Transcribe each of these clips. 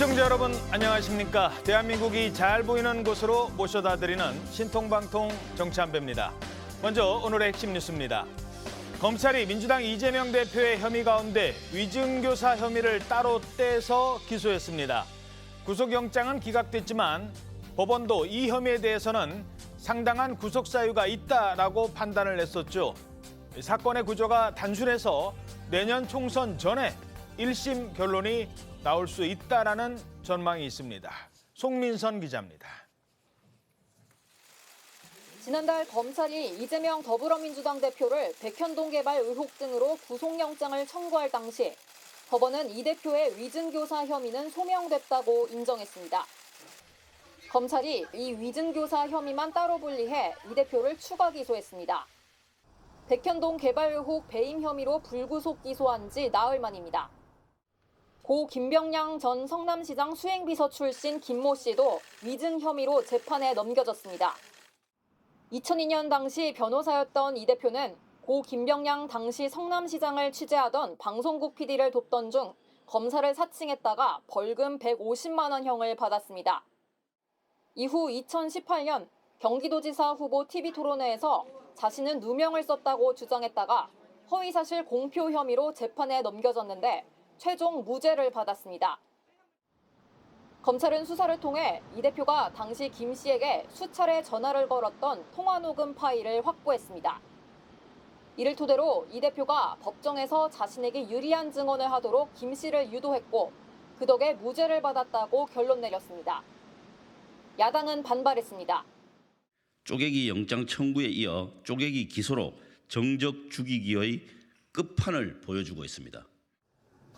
시청자 여러분 안녕하십니까. 대한민국이 잘 보이는 곳으로 모셔다 드리는 신통방통 정치한배입니다. 먼저 오늘의 핵심 뉴스입니다. 검찰이 민주당 이재명 대표의 혐의 가운데 위증교사 혐의를 따로 떼서 기소했습니다. 구속영장은 기각됐지만 법원도 이 혐의에 대해서는 상당한 구속 사유가 있다라고 판단을 했었죠. 사건의 구조가 단순해서 내년 총선 전에 1심 결론이 나올 수 있다라는 전망이 있습니다. 송민선 기자입니다. 지난달 검찰이 이재명 더불어민주당 대표를 백현동 개발 의혹 등으로 구속영장을 청구할 당시 법원은 이 대표의 위증교사 혐의는 소명됐다고 인정했습니다. 검찰이 이 위증교사 혐의만 따로 분리해 이 대표를 추가 기소했습니다. 백현동 개발 의혹 배임 혐의로 불구속 기소한 지 나흘 만입니다. 고 김병량 전 성남시장 수행비서 출신 김모 씨도 위증 혐의로 재판에 넘겨졌습니다. 2002년 당시 변호사였던 이 대표는 고 김병량 당시 성남시장을 취재하던 방송국 PD를 돕던 중 검사를 사칭했다가 벌금 150만 원형을 받았습니다. 이후 2018년 경기도지사 후보 TV토론회에서 자신은 누명을 썼다고 주장했다가 허위사실 공표 혐의로 재판에 넘겨졌는데 최종 무죄를 받았습니다. 검찰은 수사를 통해 이 대표가 당시 김 씨에게 수차례 전화를 걸었던 통화 녹음 파일을 확보했습니다. 이를 토대로 이 대표가 법정에서 자신에게 유리한 증언을 하도록 김 씨를 유도했고 그 덕에 무죄를 받았다고 결론 내렸습니다. 야당은 반발했습니다. 쪼개기 영장 청구에 이어 쪼개기 기소로 정적 죽이기의 끝판을 보여주고 있습니다.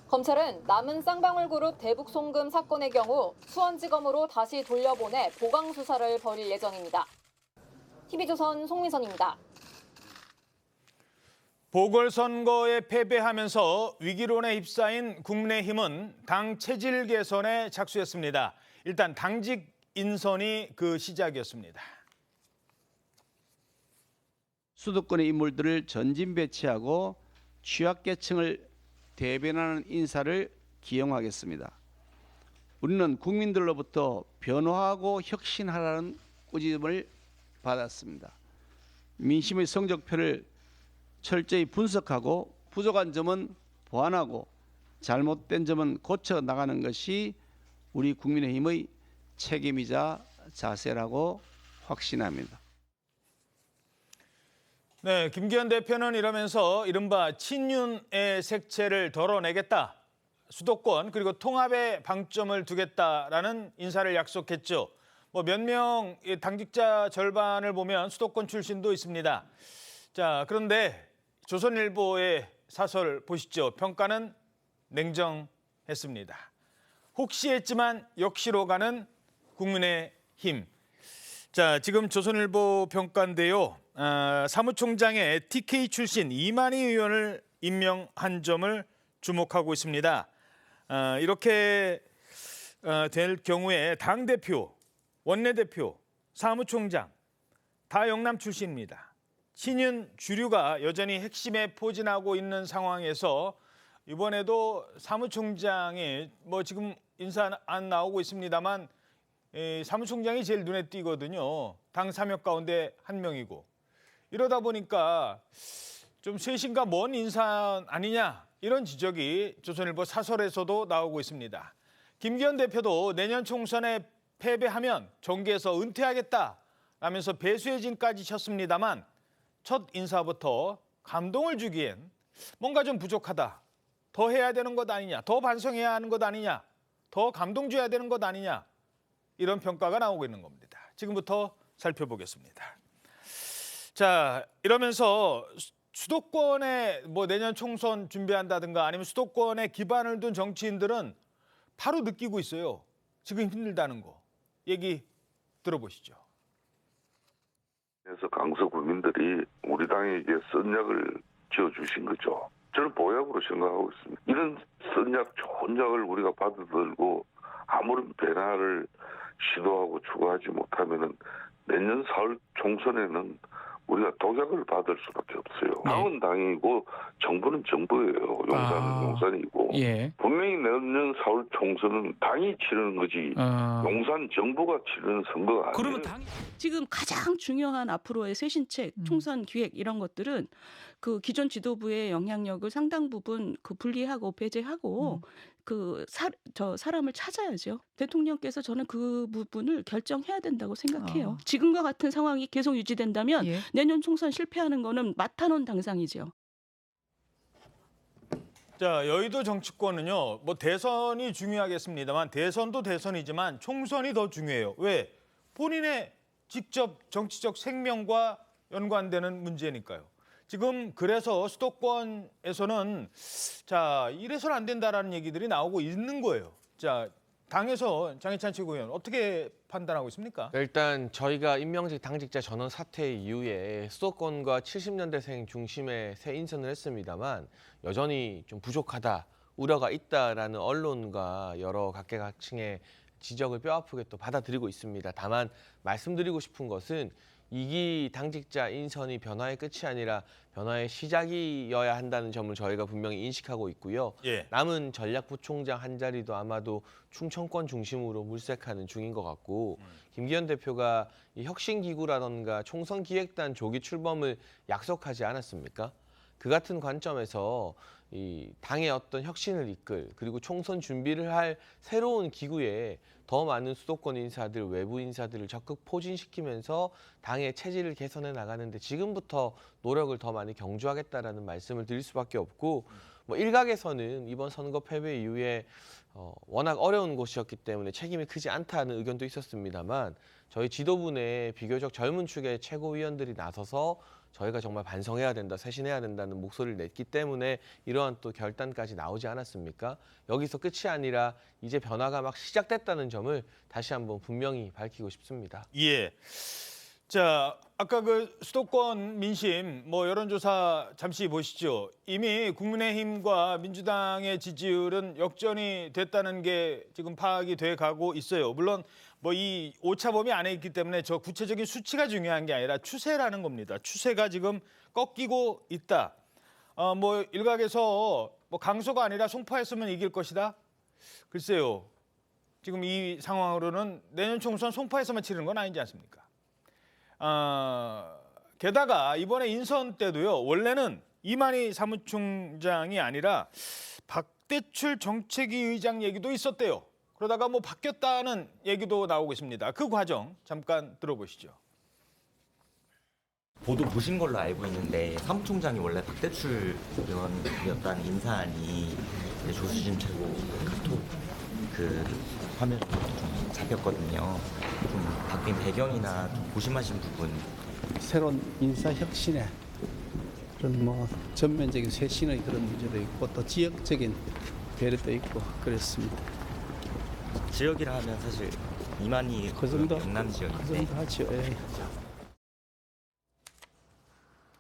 검찰은 남은 쌍방울그룹 대북 송금 사건의 경우 수원지검으로 다시 돌려보내 보강 수사를 벌일 예정입니다. TV조선 송민선입니다. 보궐선거에 패배하면서 위기론에 휩싸인 국민의힘은 당 체질 개선에 착수했습니다. 일단 당직 인선이 그 시작이었습니다. 수도권의 인물들을 전진 배치하고 취약계층을 대변하는 인사를 기용하겠습니다. 우리는 국민들로부터 변화하고 혁신하라는 꾸짖음을 받았습니다. 민심의 성적표를 철저히 분석하고 부족한 점은 보완하고 잘못된 점은 고쳐 나가는 것이 우리 국민의힘의 책임이자 자세라고 확신합니다. 네, 김기현 대표는 이러면서 이른바 친윤의 색채를 덜어내겠다. 수도권 그리고 통합에 방점을 두겠다라는 인사를 약속했죠. 몇 명 당직자 절반을 보면 수도권 출신도 있습니다. 자, 그런데 조선일보의 사설 보시죠. 평가는 냉정했습니다. 혹시 했지만 역시로 가는 국민의힘. 자, 지금 조선일보 평가인데요. 사무총장에 TK 출신 이만희 의원을 임명한 점을 주목하고 있습니다. 이렇게 될 경우에 당대표, 원내대표, 사무총장 다 영남 출신입니다. 친윤 주류가 여전히 핵심에 포진하고 있는 상황에서 이번에도 사무총장이 지금 인사 안 나오고 있습니다만 사무총장이 제일 눈에 띄거든요. 당 3역 가운데 한 명이고. 이러다 보니까 좀 쇄신과 먼 인사 아니냐 이런 지적이 조선일보 사설에서도 나오고 있습니다. 김기현 대표도 내년 총선에 패배하면 정계에서 은퇴하겠다라면서 배수혜진까지 쳤습니다만 첫 인사부터 감동을 주기엔 뭔가 좀 부족하다. 더 해야 되는 것 아니냐. 더 반성해야 하는 것 아니냐. 더 감동 줘야 되는 것 아니냐. 이런 평가가 나오고 있는 겁니다. 지금부터 살펴보겠습니다. 자, 이러면서 수도권에 내년 총선 준비한다든가 아니면 수도권에 기반을 둔 정치인들은 바로 느끼고 있어요. 지금 힘들다는 거. 얘기 들어보시죠. 그래서 강서 국민들이 우리 당에게 쓴 약을 지어주신 거죠. 저는 보약으로 생각하고 있습니다. 이런 쓴 약, 좋은 약을 우리가 받아들고 아무런 변화를 시도하고 추구하지 못하면은 내년 4월 총선에는 우리가 독약을 받을 수밖에 없어요. 당은 당이고 정부는 정부예요. 용산은 용산이고. 예. 분명히 내년 4월 총선은 당이 치르는 거지 용산 정부가 치르는 선거가 아니에요. 그러면 당 지금 가장 중요한 앞으로의 쇄신책, 총선 기획 이런 것들은 그 기존 지도부의 영향력을 상당 부분 그 분리하고 배제하고 사람을 찾아야죠. 대통령께서 저는 그 부분을 결정해야 된다고 생각해요. 지금과 같은 상황이 계속 유지된다면 예. 내년 총선 실패하는 거는 마타논 당상이죠. 자, 여의도 정치권은요, 뭐 대선이 중요하겠습니다만 대선도 대선이지만 총선이 더 중요해요. 왜? 본인의 직접 정치적 생명과 연관되는 문제니까요. 지금 그래서 수도권에서는 자, 이래서는 안 된다라는 얘기들이 나오고 있는 거예요. 자, 당에서 장해찬 최고위원 어떻게 판단하고 있습니까? 일단 저희가 임명직 당직자 전원 사퇴 이후에 수도권과 70년대생 중심의 새 인선을 했습니다만 여전히 좀 부족하다, 우려가 있다라는 언론과 여러 각계각층의 지적을 뼈아프게 또 받아들이고 있습니다. 다만 말씀드리고 싶은 것은 2기 당직자 인선이 변화의 끝이 아니라 변화의 시작이어야 한다는 점을 저희가 분명히 인식하고 있고요. 예. 남은 전략부총장 한 자리도 아마도 충청권 중심으로 물색하는 중인 것 같고 김기현 대표가 이 혁신기구라던가 총선기획단 조기 출범을 약속하지 않았습니까? 그 같은 관점에서 이 당의 어떤 혁신을 이끌 그리고 총선 준비를 할 새로운 기구에 더 많은 수도권 인사들, 외부 인사들을 적극 포진시키면서 당의 체질을 개선해 나가는데 지금부터 노력을 더 많이 경주하겠다라는 말씀을 드릴 수밖에 없고 뭐 일각에서는 이번 선거 패배 이후에 워낙 어려운 곳이었기 때문에 책임이 크지 않다는 의견도 있었습니다만 저희 지도부 내 비교적 젊은 축의 최고위원들이 나서서 저희가 정말 반성해야 된다, 쇄신해야 된다는 목소리를 냈기 때문에 이러한 또 결단까지 나오지 않았습니까? 여기서 끝이 아니라 이제 변화가 막 시작됐다는 점을 다시 한번 분명히 밝히고 싶습니다. 예. 자, 아까 그 수도권 민심 뭐 여론조사 잠시 보시죠. 이미 국민의힘과 민주당의 지지율은 역전이 됐다는 게 지금 파악이 돼 가고 있어요. 물론 뭐 이 오차범위 안에 있기 때문에 저 구체적인 수치가 중요한 게 아니라 추세라는 겁니다. 추세가 지금 꺾이고 있다. 뭐 일각에서 뭐 강서가 아니라 송파였으면 이길 것이다. 글쎄요. 지금 이 상황으로는 내년 총선 송파에서만 치르는 건 아니지 않습니까? 게다가 이번에 인선 때도요. 원래는 이만희 사무총장이 아니라 박대출 정책위 의장 얘기도 있었대요. 그러다가 뭐 바뀌었다는 얘기도 나오고 있습니다. 그 과정 잠깐 들어보시죠. 보도 보신 걸로 알고 있는데 사무총장이 원래 박대출 의원이었다는 인사안이 조수진 최고 카톡 그 화면에 좀 잡혔거든요. 좀 바뀐 배경이나 좀 고심하신 부분. 새로운 인사 혁신에 그런 뭐 전면적인 쇄신의 그런 문제도 있고 또 지역적인 배려도 있고 그랬습니다. 지역이라 하면 사실 이만희 그 정도 영남 그 지역인데 정도 하죠. 예.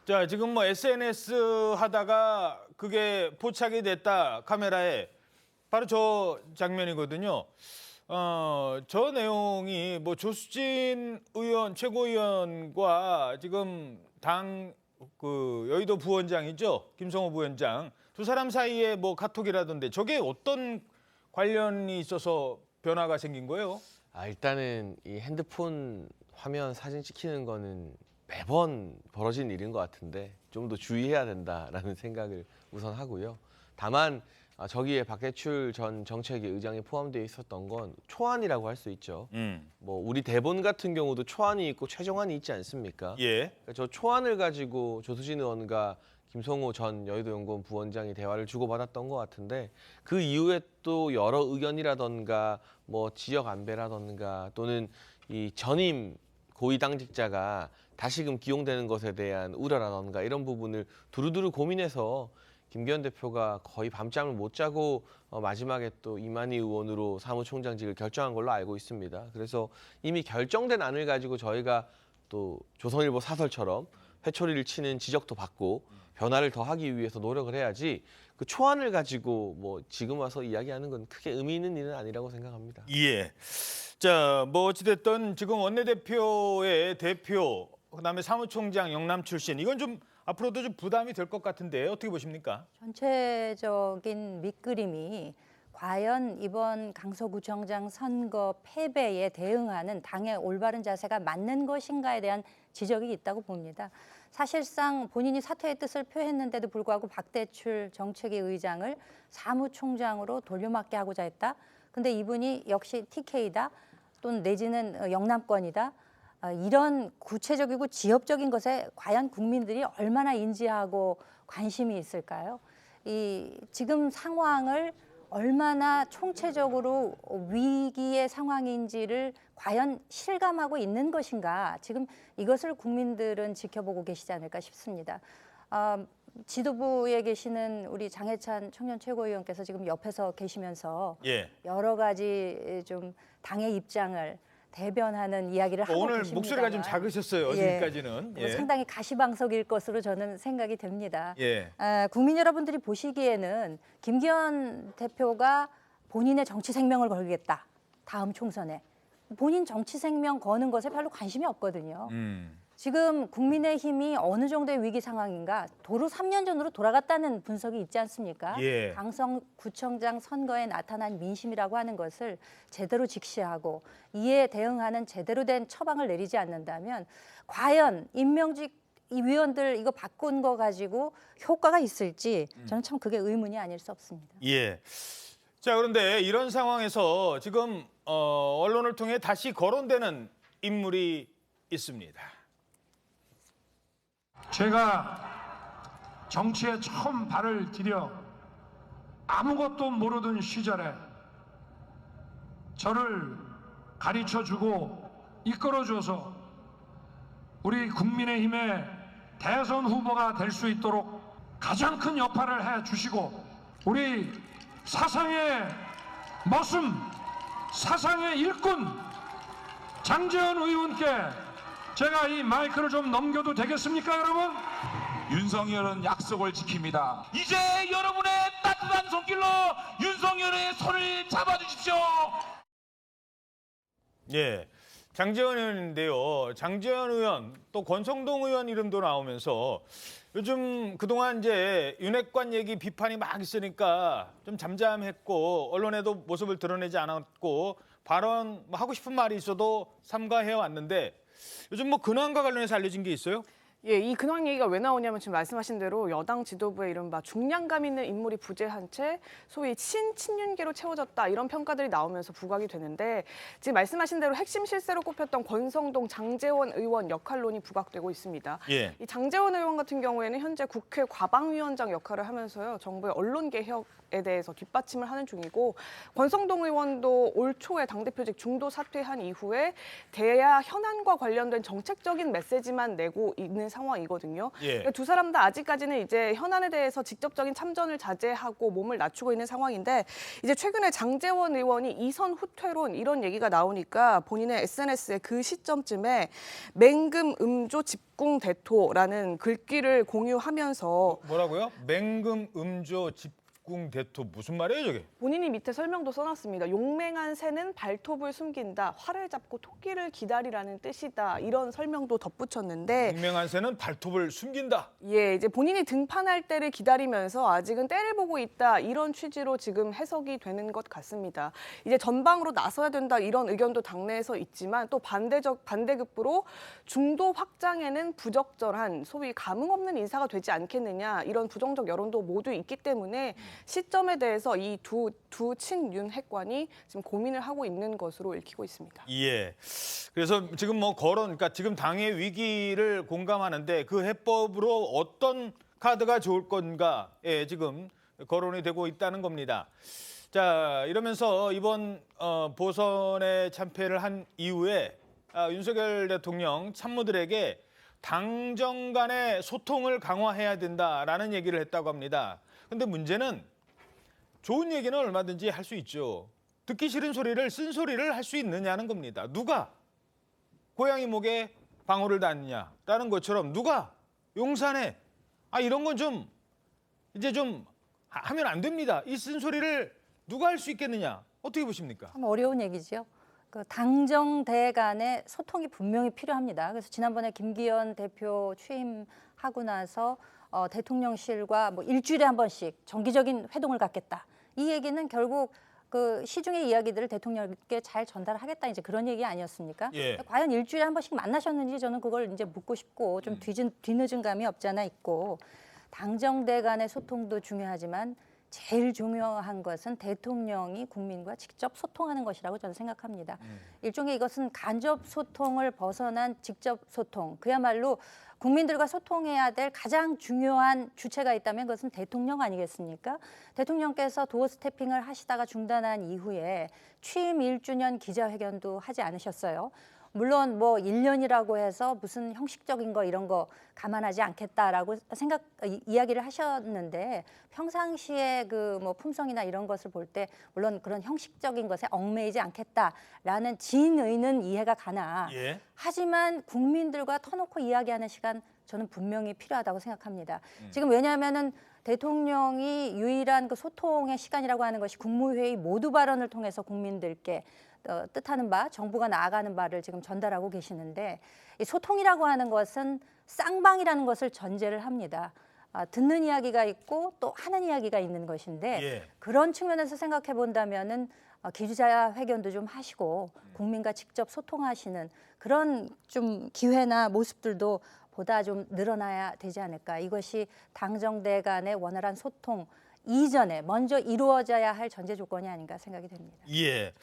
자, 지금 뭐 SNS 하다가 그게 포착이 됐다 카메라에 바로 저 장면이거든요. 저 내용이 뭐 조수진 의원 최고위원과 지금 당 그 여의도 부원장이죠. 김성호 부원장 두 사람 사이에 뭐 카톡이라던데 저게 어떤 관련이 있어서 변화가 생긴 거예요? 일단은 이 핸드폰 화면 사진 찍히는 거는 매번 벌어진 일인 것 같은데 좀 더 주의해야 된다라는 생각을 우선 하고요. 다만 저기에 박대출 전 정책위 의장이 포함되어 있었던 건 초안이라고 할 수 있죠. 뭐 우리 대본 같은 경우도 초안이 있고 최종안이 있지 않습니까? 예. 그러니까 저 초안을 가지고 조수진 의원과 김성호 전 여의도연구원 부원장이 대화를 주고받았던 것 같은데 그 이후에 또 여러 의견이라던가 뭐 지역 안배라던가 또는 이 전임 고위 당직자가 다시금 기용되는 것에 대한 우려라던가 이런 부분을 두루두루 고민해서 김기현 대표가 거의 밤잠을 못 자고 마지막에 또 이만희 의원으로 사무총장직을 결정한 걸로 알고 있습니다. 그래서 이미 결정된 안을 가지고 저희가 또 조선일보 사설처럼 회초리를 치는 지적도 받고 변화를 더하기 위해서 노력을 해야지 그 초안을 가지고 뭐 지금 와서 이야기하는 건 크게 의미 있는 일은 아니라고 생각합니다. 예. 자, 뭐 어찌됐든 지금 원내대표의 대표 그다음에 사무총장 영남 출신 이건 좀 앞으로도 좀 부담이 될 것 같은데 어떻게 보십니까? 전체적인 밑그림이 과연 이번 강서구청장 선거 패배에 대응하는 당의 올바른 자세가 맞는 것인가에 대한 지적이 있다고 봅니다. 사실상 본인이 사퇴의 뜻을 표했는데도 불구하고 박대출 정책위 의장을 사무총장으로 돌려막게 하고자 했다. 근데 이분이 역시 TK다 또는 내지는 영남권이다. 이런 구체적이고 지엽적인 것에 과연 국민들이 얼마나 인지하고 관심이 있을까요? 이 지금 상황을 얼마나 총체적으로 위기의 상황인지를 과연 실감하고 있는 것인가, 지금 이것을 국민들은 지켜보고 계시지 않을까 싶습니다. 지도부에 계시는 우리 장해찬 청년 최고위원께서 지금 옆에서 계시면서 예. 여러 가지 좀 당의 입장을 대변하는 이야기를 하고 오늘 계십니다만 목소리가 좀 작으셨어요. 어제까지는. 예. 상당히 가시방석일 것으로 저는 생각이 됩니다. 예. 국민 여러분들이 보시기에는 김기현 대표가 본인의 정치 생명을 걸겠다. 다음 총선에. 본인 정치 생명 거는 것에 별로 관심이 없거든요. 지금 국민의힘이 어느 정도의 위기 상황인가 도로 3년 전으로 돌아갔다는 분석이 있지 않습니까? 예. 강서구청장 선거에 나타난 민심이라고 하는 것을 제대로 직시하고 이에 대응하는 제대로 된 처방을 내리지 않는다면 과연 임명직 이 위원들 이거 바꾼 거 가지고 효과가 있을지 저는 참 그게 의문이 아닐 수 없습니다. 예. 자, 그런데 이런 상황에서 지금 언론을 통해 다시 거론되는 인물이 있습니다. 제가 정치에 처음 발을 디뎌 아무것도 모르던 시절에 저를 가르쳐주고 이끌어줘서 우리 국민의힘의 대선 후보가 될 수 있도록 가장 큰 역할을 해주시고 우리 사상의 머슴, 사상의 일꾼 장제원 의원께 제가 이 마이크를 좀 넘겨도 되겠습니까, 여러분? 윤석열은 약속을 지킵니다. 이제 여러분의 따뜻한 손길로 윤석열의 손을 잡아주십시오. 예. 장제원 의원인데요. 장제원 의원 또 권성동 의원 이름도 나오면서 요즘 그동안 이제 윤핵관 얘기 비판이 막 있으니까 좀 잠잠했고 언론에도 모습을 드러내지 않았고 발언 뭐 하고 싶은 말이 있어도 삼가해 왔는데 요즘 뭐 근황과 관련해서 알려진 게 있어요? 예, 이 근황 얘기가 왜 나오냐면 지금 말씀하신 대로 여당 지도부의 이른바 중량감 있는 인물이 부재한 채 소위 친윤계로 채워졌다 이런 평가들이 나오면서 부각이 되는데 지금 말씀하신 대로 핵심 실세로 꼽혔던 권성동, 장제원 의원 역할론이 부각되고 있습니다. 예. 이 장제원 의원 같은 경우에는 현재 국회 과방위원장 역할을 하면서요 정부의 언론 개혁에 대해서 뒷받침을 하는 중이고 권성동 의원도 올 초에 당대표직 중도 사퇴한 이후에 대야 현안과 관련된 정책적인 메시지만 내고 있는 상황이거든요. 예. 두 사람 다 아직까지는 이제 현안에 대해서 직접적인 참전을 자제하고 몸을 낮추고 있는 상황인데 이제 최근에 장제원 의원이 이선 후퇴론 이런 얘기가 나오니까 본인의 SNS에 그 시점쯤에 맹금 음조 집궁 대토라는 글귀를 공유하면서 뭐라고요? 맹금 음조 집궁 대토 무슨 말이에요, 저게? 본인이 밑에 설명도 써놨습니다. 용맹한 새는 발톱을 숨긴다. 활을 잡고 토끼를 기다리라는 뜻이다. 이런 설명도 덧붙였는데 용맹한 새는 발톱을 숨긴다. 예, 이제 본인이 등판할 때를 기다리면서 아직은 때를 보고 있다. 이런 취지로 지금 해석이 되는 것 같습니다. 이제 전방으로 나서야 된다. 이런 의견도 당내에서 있지만 또 반대급부로 중도 확장에는 부적절한 소위 감흥 없는 인사가 되지 않겠느냐. 이런 부정적 여론도 모두 있기 때문에 시점에 대해서 이 두 친윤 핵관이 지금 고민을 하고 있는 것으로 읽히고 있습니다. 예. 그래서 지금 뭐 그러니까 지금 당의 위기를 공감하는데 그 해법으로 어떤 카드가 좋을 건가에 지금 거론이 되고 있다는 겁니다. 자, 이러면서 이번 보선에 참패를 한 이후에 윤석열 대통령 참모들에게 당정 간의 소통을 강화해야 된다라는 얘기를 했다고 합니다. 근데 문제는 좋은 얘기는 얼마든지 할 수 있죠. 듣기 싫은 소리를 쓴소리를 할 수 있느냐는 겁니다. 누가 고양이 목에 방울을 닿느냐라는 것처럼 누가 용산에 이런 건 좀 이제 좀 하면 안 됩니다. 이 쓴소리를 누가 할 수 있겠느냐. 어떻게 보십니까? 참 어려운 얘기죠. 그 당정대 간의 소통이 분명히 필요합니다. 그래서 지난번에 김기현 대표 취임하고 나서 대통령실과 뭐 일주일에 한 번씩 정기적인 회동을 갖겠다. 이 얘기는 결국 그 시중의 이야기들을 대통령께 잘 전달하겠다 이제 그런 얘기 아니었습니까? 예. 과연 일주일에 한 번씩 만나셨는지 저는 그걸 이제 묻고 싶고 좀 뒤늦은 감이 없지 않아 있고 당정대 간의 소통도 중요하지만 제일 중요한 것은 대통령이 국민과 직접 소통하는 것이라고 저는 생각합니다. 일종의 이것은 간접 소통을 벗어난 직접 소통, 그야말로 국민들과 소통해야 될 가장 중요한 주체가 있다면 그것은 대통령 아니겠습니까? 대통령께서 도어 스태핑을 하시다가 중단한 이후에 취임 1주년 기자회견도 하지 않으셨어요. 물론 뭐 1년이라고 해서 무슨 형식적인 거 이런 거 감안하지 않겠다라고 이야기를 하셨는데 평상시에 그 뭐 품성이나 이런 것을 볼 때 물론 그런 형식적인 것에 얽매이지 않겠다라는 진의는 이해가 가나 예. 하지만 국민들과 터놓고 이야기하는 시간 저는 분명히 필요하다고 생각합니다. 지금 왜냐하면은 대통령이 유일한 그 소통의 시간이라고 하는 것이 국무회의 모두 발언을 통해서 국민들께 뜻하는 바, 정부가 나아가는 바를 지금 전달하고 계시는데 이 소통이라고 하는 것은 쌍방이라는 것을 전제를 합니다. 듣는 이야기가 있고 또 하는 이야기가 있는 것인데 예. 그런 측면에서 생각해 본다면은 기자회견도 좀 하시고 국민과 직접 소통하시는 그런 좀 기회나 모습들도 보다 좀 늘어나야 되지 않을까. 이것이 당정대 간의 원활한 소통 이전에 먼저 이루어져야 할 전제 조건이 아닌가 생각이 됩니다. 예.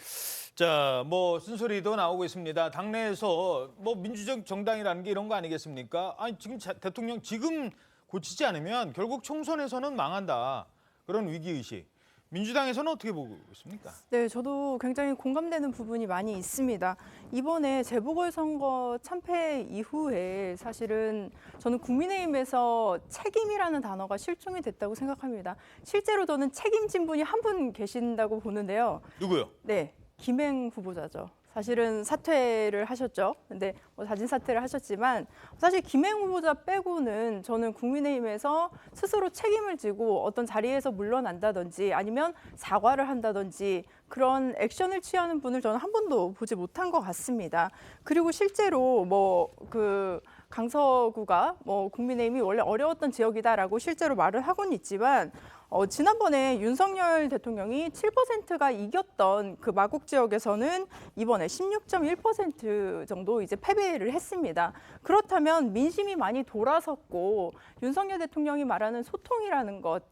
자, 뭐 쓴소리도 나오고 있습니다. 당내에서 뭐 민주적 정당이라는 게 이런 거 아니겠습니까? 아니 지금 대통령 지금 고치지 않으면 결국 총선에서는 망한다. 그런 위기의식. 민주당에서는 어떻게 보고 있습니까? 네, 저도 굉장히 공감되는 부분이 많이 있습니다. 이번에 재보궐선거 참패 이후에 사실은 저는 국민의힘에서 책임이라는 단어가 실종이 됐다고 생각합니다. 실제로 저는 책임진 분이 한 분 계신다고 보는데요. 누구요? 네, 김행 후보자죠. 사실은 사퇴를 하셨죠. 근데 뭐 자진 사퇴를 하셨지만 사실 김행 후보자 빼고는 저는 국민의힘에서 스스로 책임을 지고 어떤 자리에서 물러난다든지 아니면 사과를 한다든지 그런 액션을 취하는 분을 저는 한 번도 보지 못한 것 같습니다. 그리고 실제로 뭐 그 강서구가 뭐 국민의힘이 원래 어려웠던 지역이다라고 실제로 말을 하고는 있지만 지난번에 윤석열 대통령이 7%가 이겼던 그 마곡 지역에서는 이번에 16.1% 정도 이제 패배를 했습니다. 그렇다면 민심이 많이 돌아섰고 윤석열 대통령이 말하는 소통이라는 것,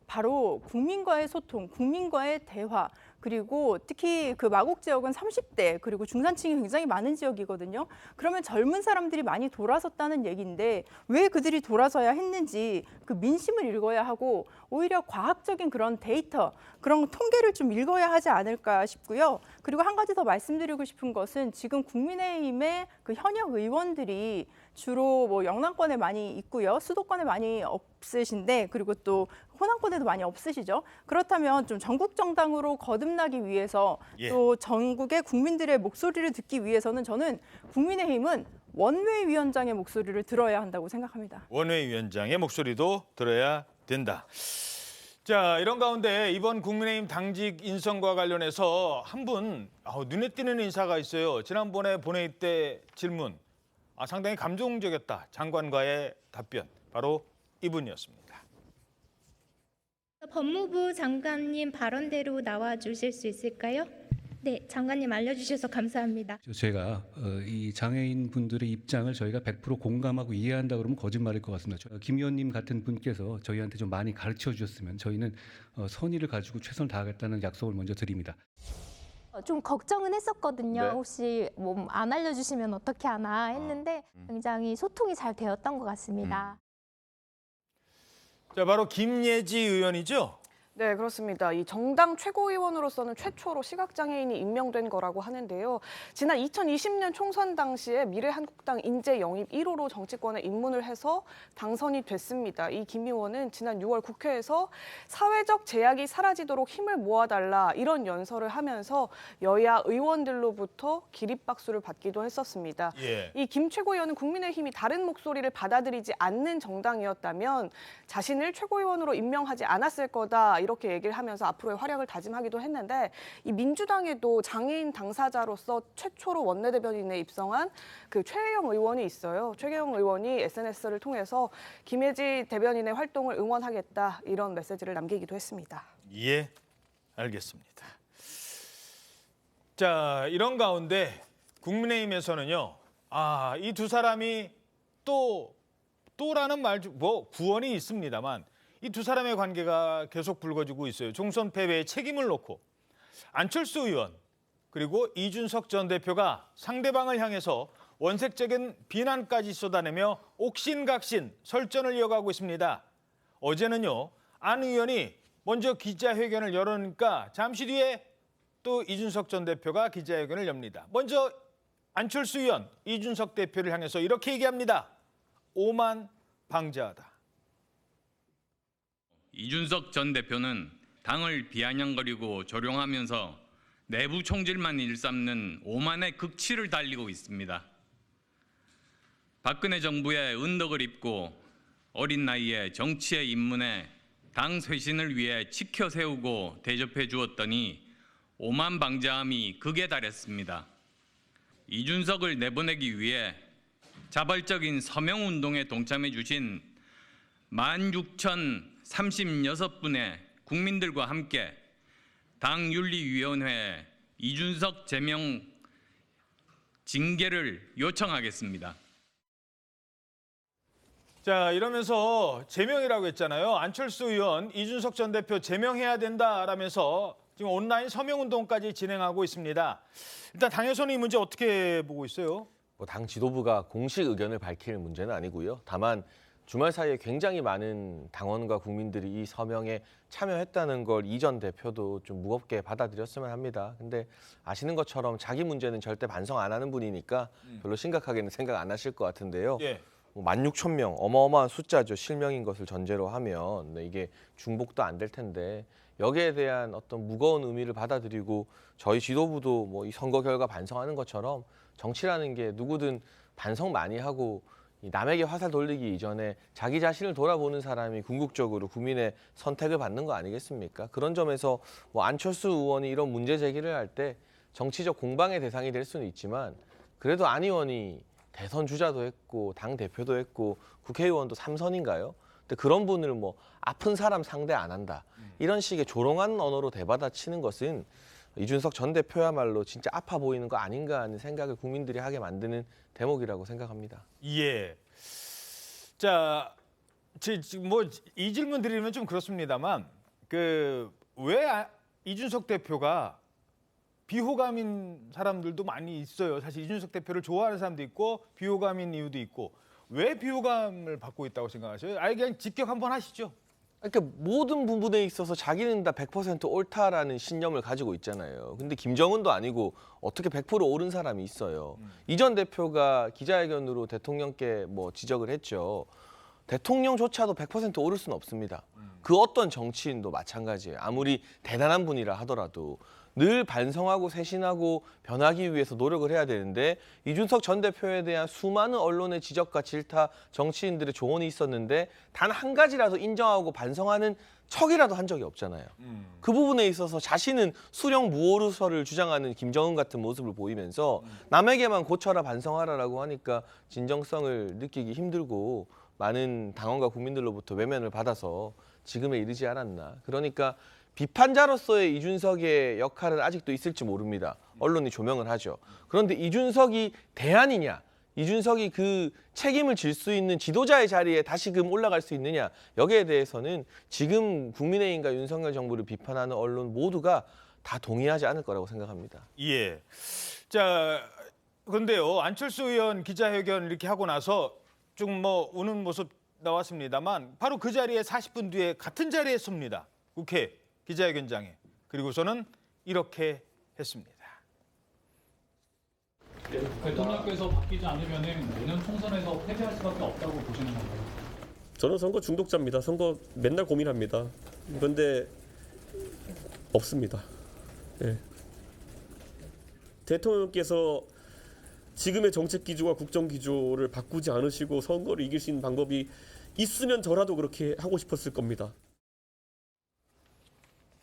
바로 국민과의 소통, 국민과의 대화, 그리고 특히 그 마곡 지역은 30대 그리고 중산층이 굉장히 많은 지역이거든요. 그러면 젊은 사람들이 많이 돌아섰다는 얘기인데 왜 그들이 돌아서야 했는지 그 민심을 읽어야 하고 오히려 과학적인 그런 데이터, 그런 통계를 좀 읽어야 하지 않을까 싶고요. 그리고 한 가지 더 말씀드리고 싶은 것은 지금 국민의힘의 그 현역 의원들이 주로 뭐 영남권에 많이 있고요. 수도권에 많이 없으신데 그리고 또 호남권에도 많이 없으시죠. 그렇다면 좀 전국 정당으로 거듭나기 위해서 또 전국의 국민들의 목소리를 듣기 위해서는 저는 국민의힘은 원외위원장의 목소리를 들어야 한다고 생각합니다. 원외위원장의 목소리도 들어야 된다. 자, 이런 가운데 이번 국민의힘 당직 인선과 관련해서 한 분 눈에 띄는 인사가 있어요. 지난번에 본회의 때 질문. 상당히 감동적이었다. 장관과의 답변. 바로 이분이었습니다. 법무부 장관님 발언대로 나와 주실 수 있을까요? 네, 장관님 알려주셔서 감사합니다. 제가 이 장애인 분들의 입장을 저희가 100% 공감하고 이해한다 그러면 거짓말일 것 같습니다. 김 의원님 같은 분께서 저희한테 좀 많이 가르쳐 주셨으면 저희는 선의를 가지고 최선을 다하겠다는 약속을 먼저 드립니다. 좀 걱정은 했었거든요. 네. 혹시 뭐 안 알려주시면 어떻게 하나 했는데 굉장히 소통이 잘 되었던 것 같습니다. 자, 바로 김예지 의원이죠? 네, 그렇습니다. 이 정당 최고위원으로서는 최초로 시각장애인이 임명된 거라고 하는데요. 지난 2020년 총선 당시에 미래한국당 인재 영입 1호로 정치권에 입문을 해서 당선이 됐습니다. 이 김 의원은 지난 6월 국회에서 사회적 제약이 사라지도록 힘을 모아달라 이런 연설을 하면서 여야 의원들로부터 기립박수를 받기도 했었습니다. 이 김 최고위원은 국민의힘이 다른 목소리를 받아들이지 않는 정당이었다면 자신을 최고위원으로 임명하지 않았을 거다 이렇게 얘기를 하면서 앞으로의 활약을 다짐하기도 했는데 이 민주당에도 장애인 당사자로서 최초로 원내대변인에 입성한 그 최혜영 의원이 있어요. 최혜영 의원이 SNS를 통해서 김혜지 대변인의 활동을 응원하겠다 이런 메시지를 남기기도 했습니다. 예, 알겠습니다. 자, 이런 가운데 국민의힘에서는요. 이 두 사람이 또라는 말, 뭐 구원이 있습니다만 이 두 사람의 관계가 계속 불거지고 있어요. 총선 패배의 책임을 놓고 안철수 의원 그리고 이준석 전 대표가 상대방을 향해서 원색적인 비난까지 쏟아내며 옥신각신 설전을 이어가고 있습니다. 어제는요. 안 의원이 먼저 기자회견을 열으니까 잠시 뒤에 또 이준석 전 대표가 기자회견을 엽니다. 먼저 안철수 의원, 이준석 대표를 향해서 이렇게 얘기합니다. 오만 방자하다. 이준석 전 대표는 당을 비아냥거리고 조롱하면서 내부 총질만 일삼는 오만의 극치를 달리고 있습니다. 박근혜 정부의 은덕을 입고 어린 나이에 정치에 입문해 당 쇄신을 위해 지켜 세우고 대접해 주었더니 오만방자함이 극에 달했습니다. 이준석을 내보내기 위해 자발적인 서명운동에 동참해 주신 16,036분의 국민들과 함께 당윤리위원회에 이준석 제명 징계를 요청하겠습니다. 자, 이러면서 제명이라고 했잖아요. 안철수 의원, 이준석 전 대표 제명해야 된다라면서 지금 온라인 서명운동까지 진행하고 있습니다. 일단 당에서는 이 문제 어떻게 보고 있어요? 당 지도부가 공식 의견을 밝힐 문제는 아니고요. 다만 주말 사이에 굉장히 많은 당원과 국민들이 이 서명에 참여했다는 걸 이 전 대표도 좀 무겁게 받아들였으면 합니다. 근데 아시는 것처럼 자기 문제는 절대 반성 안 하는 분이니까 별로 심각하게는 생각 안 하실 것 같은데요. 예. 16,000명, 어마어마한 숫자죠. 실명인 것을 전제로 하면 이게 중복도 안 될 텐데 여기에 대한 어떤 무거운 의미를 받아들이고 저희 지도부도 뭐 이 선거 결과 반성하는 것처럼 정치라는 게 누구든 반성 많이 하고 남에게 화살 돌리기 이전에 자기 자신을 돌아보는 사람이 궁극적으로 국민의 선택을 받는 거 아니겠습니까? 그런 점에서 뭐 안철수 의원이 이런 문제 제기를 할 때 정치적 공방의 대상이 될 수는 있지만 그래도 안 의원이 대선 주자도 했고 당 대표도 했고 국회의원도 3선인가요? 근데 그런 분을 뭐 아픈 사람 상대 안 한다. 이런 식의 조롱하는 언어로 대받아치는 것은 이준석 전 대표야말로 진짜 아파 보이는 거 아닌가 하는 생각을 국민들이 하게 만드는 대목이라고 생각합니다. 예. 자, 뭐 이 질문 드리면 좀 그렇습니다만 왜 이준석 대표가 비호감인 사람들도 많이 있어요. 사실 이준석 대표를 좋아하는 사람도 있고 비호감인 이유도 있고 왜 비호감을 받고 있다고 생각하세요? 아예 그냥 직격 한번 하시죠. 그러니까 모든 부분에 있어서 자기는 다 100% 옳다라는 신념을 가지고 있잖아요. 근데 김정은도 아니고 어떻게 100% 옳은 사람이 있어요. 이 전 대표가 기자회견으로 대통령께 뭐 지적을 했죠. 대통령조차도 100% 옳을 수는 없습니다. 그 어떤 정치인도 마찬가지예요. 아무리 대단한 분이라 하더라도 늘 반성하고 쇄신하고 변하기 위해서 노력을 해야 되는데 이준석 전 대표에 대한 수많은 언론의 지적과 질타, 정치인들의 조언이 있었는데 단 한 가지라도 인정하고 반성하는 척이라도 한 적이 없잖아요. 그 부분에 있어서 자신은 수령 무오르서를 주장하는 김정은 같은 모습을 보이면서 남에게만 고쳐라 반성하라라고 하니까 진정성을 느끼기 힘들고 많은 당원과 국민들로부터 외면을 받아서 지금에 이르지 않았나. 그러니까 비판자로서의 이준석의 역할은 아직도 있을지 모릅니다. 언론이 조명을 하죠. 그런데 이준석이 대안이냐, 이준석이 그 책임을 질 수 있는 지도자의 자리에 다시금 올라갈 수 있느냐, 여기에 대해서는 지금 국민의힘과 윤석열 정부를 비판하는 언론 모두가 다 동의하지 않을 거라고 생각합니다. 예. 자, 그런데요. 안철수 의원 기자회견 이렇게 하고 나서 좀 뭐 우는 모습 나왔습니다만 바로 그 자리에 40분 뒤에 같은 자리에 섭니다. 국회 기자회견장에. 그리고서는 이렇게 했습니다. 대통령께서 바뀌지 않으면 내년 총선에서 패배할 수밖에 없다고 보시는 건가요? 저는 선거 중독자입니다. 선거 맨날 고민합니다. 그런데 없습니다. 네. 대통령께서 지금의 정책 기조와 국정 기조를 바꾸지 않으시고 선거를 이길 수 있는 방법이 있으면 저라도 그렇게 하고 싶었을 겁니다.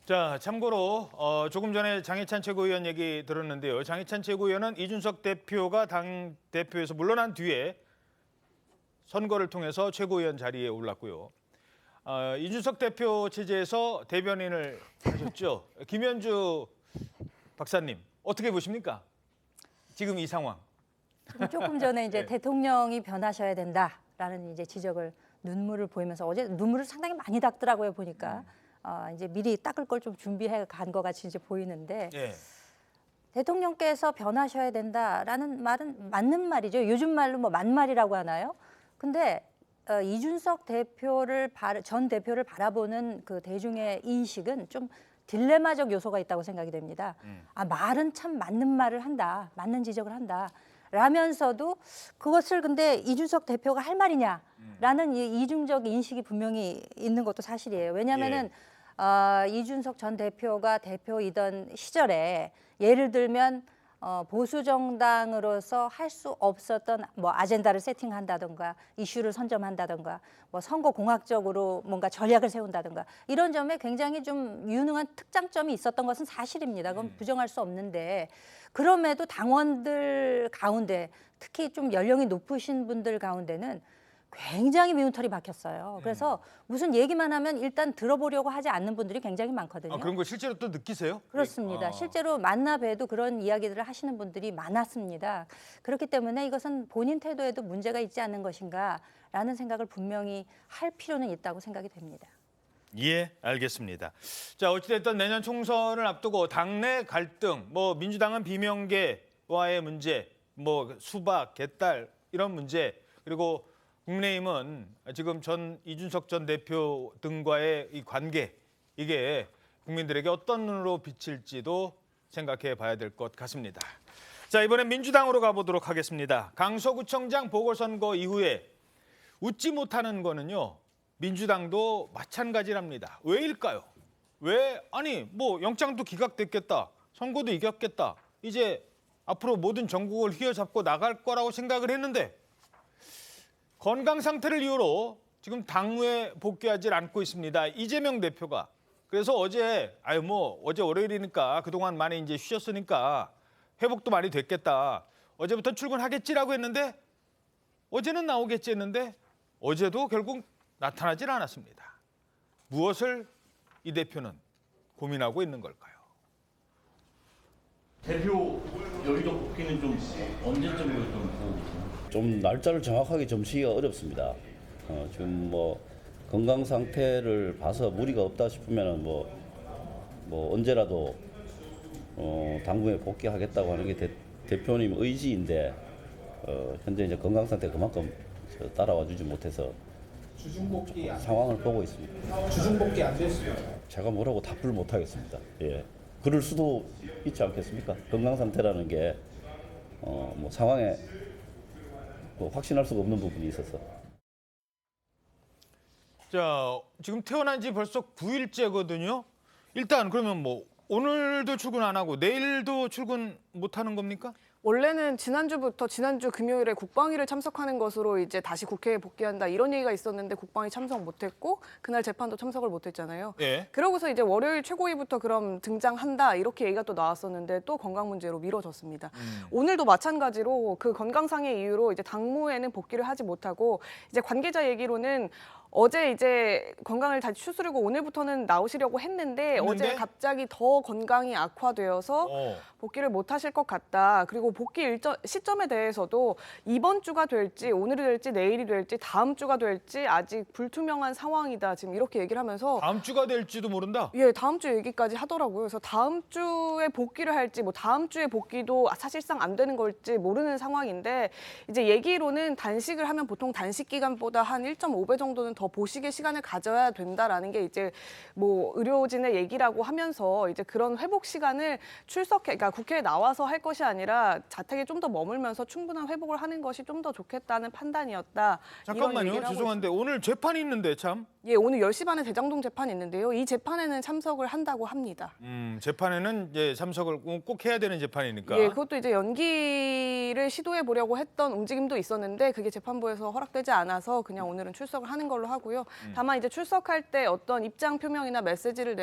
자, 참고로 조금 전에 장해찬 최고위원 얘기 들었는데요. 장해찬 최고위원은 이준석 대표가 당 대표에서 물러난 뒤에 선거를 통해서 최고위원 자리에 올랐고요. 이준석 대표 체제에서 대변인을 하셨죠. 김현주 박사님, 어떻게 보십니까? 지금 이 상황. 조금 전에 이제 네. 대통령이 변하셔야 된다라는 이제 지적을 눈물을 보이면서 어제 눈물을 상당히 많이 닦더라고요 보니까 이제 미리 닦을 걸 좀 준비해 간 것 같이 이제 보이는데 예. 대통령께서 변하셔야 된다라는 말은 맞는 말이죠. 요즘 말로 뭐 만말이라고 하나요? 근데 이준석 전 대표를 바라보는 그 대중의 인식은 좀 딜레마적 요소가 있다고 생각이 됩니다. 말은 참 맞는 말을 한다, 맞는 지적을 한다. 라면서도 그것을 근데 이준석 대표가 할 말이냐라는 이중적 인식이 분명히 있는 것도 사실이에요. 왜냐하면은 이준석 전 대표가 대표이던 시절에 예를 들면 보수 정당으로서 할 수 없었던 뭐 아젠다를 세팅한다든가 이슈를 선점한다든가 뭐 선거 공학적으로 뭔가 전략을 세운다든가 이런 점에 굉장히 좀 유능한 특장점이 있었던 것은 사실입니다. 그건 부정할 수 없는데 그럼에도 당원들 가운데 특히 좀 연령이 높으신 분들 가운데는 굉장히 미운 털이 박혔어요. 그래서 무슨 얘기만 하면 일단 들어보려고 하지 않는 분들이 굉장히 많거든요. 그런 거 실제로 또 느끼세요? 그렇습니다. 실제로 만나 뵈도 그런 이야기들을 하시는 분들이 많았습니다. 그렇기 때문에 이것은 본인 태도에도 문제가 있지 않는 것인가라는 생각을 분명히 할 필요는 있다고 생각이 됩니다. 예, 알겠습니다. 자, 어찌됐든 내년 총선을 앞두고 당내 갈등, 뭐 민주당은 비명계와의 문제, 뭐 수박, 개딸 이런 문제, 그리고 국민의힘은 지금 이준석 전 대표 등과의 이 관계, 이게 국민들에게 어떤 눈으로 비칠지도 생각해 봐야 될 것 같습니다. 자, 이번엔 민주당으로 가보도록 하겠습니다. 강서구청장 보궐선거 이후에 웃지 못하는 거는요, 민주당도 마찬가지랍니다. 왜일까요? 아니 뭐 영장도 기각됐겠다, 선거도 이겼겠다, 이제 앞으로 모든 전국을 휘어잡고 나갈 거라고 생각을 했는데 건강 상태를 이유로 지금 당무에 복귀하지 않고 있습니다. 이재명 대표가. 그래서 어제 어제 월요일이니까 그동안 많이 이제 쉬셨으니까 회복도 많이 됐겠다, 어제부터 출근하겠지라고 했는데 어제는 나오겠지 했는데 어제도 결국 나타나질 않았습니다. 무엇을 이 대표는 고민하고 있는 걸까요? 대표 여의도 복귀는 좀 언제쯤으로 좀 날짜를 정확하게 점치기가 어렵습니다. 지금 뭐 건강 상태를 봐서 무리가 없다 싶으면 뭐 언제라도 당분에 복귀하겠다고 하는 게 대표님 의지인데 현재 이제 건강 상태가 그만큼 따라와 주지 못해서 주중복귀 상황을 보고 있습니다. 주중복귀 안 됐어요. 제가 뭐라고 답을 못 하겠습니다. 예. 그럴 수도 있지 않겠습니까? 건강 상태라는 게 뭐 상황에 확신할 수가 없는 부분이 있어서. 자, 지금 태어난 지 벌써 9일째거든요. 일단 그러면 뭐 오늘도 출근 안 하고 내일도 출근 못 하는 겁니까? 원래는 지난주 금요일에 국방위를 참석하는 것으로 이제 다시 국회에 복귀한다 이런 얘기가 있었는데 국방위 참석 못했고 그날 재판도 참석을 못했잖아요. 예. 그러고서 이제 월요일 최고위부터 그럼 등장한다 이렇게 얘기가 또 나왔었는데 또 건강 문제로 미뤄졌습니다. 오늘도 마찬가지로 그 건강상의 이유로 이제 당무에는 복귀를 하지 못하고 이제 관계자 얘기로는 어제 이제 건강을 다시 추스르고 오늘부터는 나오시려고 했는데 어제 갑자기 더 건강이 악화되어서 복귀를 못 하실 것 같다. 그리고 복귀 시점에 대해서도 이번 주가 될지 오늘이 될지 내일이 될지 다음 주가 될지 아직 불투명한 상황이다. 지금 이렇게 얘기를 하면서 다음 주가 될지도 모른다? 예, 다음 주 얘기까지 하더라고요. 그래서 다음 주에 복귀를 할지 뭐 다음 주에 복귀도 사실상 안 되는 걸지 모르는 상황인데 이제 얘기로는 단식을 하면 보통 단식 기간보다 한 1.5배 정도는 더 보식의 시간을 가져야 된다라는 게 이제 뭐 의료진의 얘기라고 하면서 이제 그런 회복 시간을 그러니까 국회에 나와서 할 것이 아니라 자택에 좀 더 머물면서 충분한 회복을 하는 것이 좀 더 좋겠다는 판단이었다. 잠깐만요. 죄송한데 오늘 재판이 있는데 참. 예, 오늘 10시 반에 대장동 재판이 있는데요. 이 재판에는 참석을 한다고 합니다. 재판에는 이제 참석을 꼭 해야 되는 재판이니까. 예, 그것도 이제 연기를 시도해 보려고 했던 움직임도 있었는데 그게 재판부에서 허락되지 않아서 그냥 오늘은 출석을 하는 걸로 하고요. 다만 이제 출석할 때 어떤 입장 표명이나 메시지를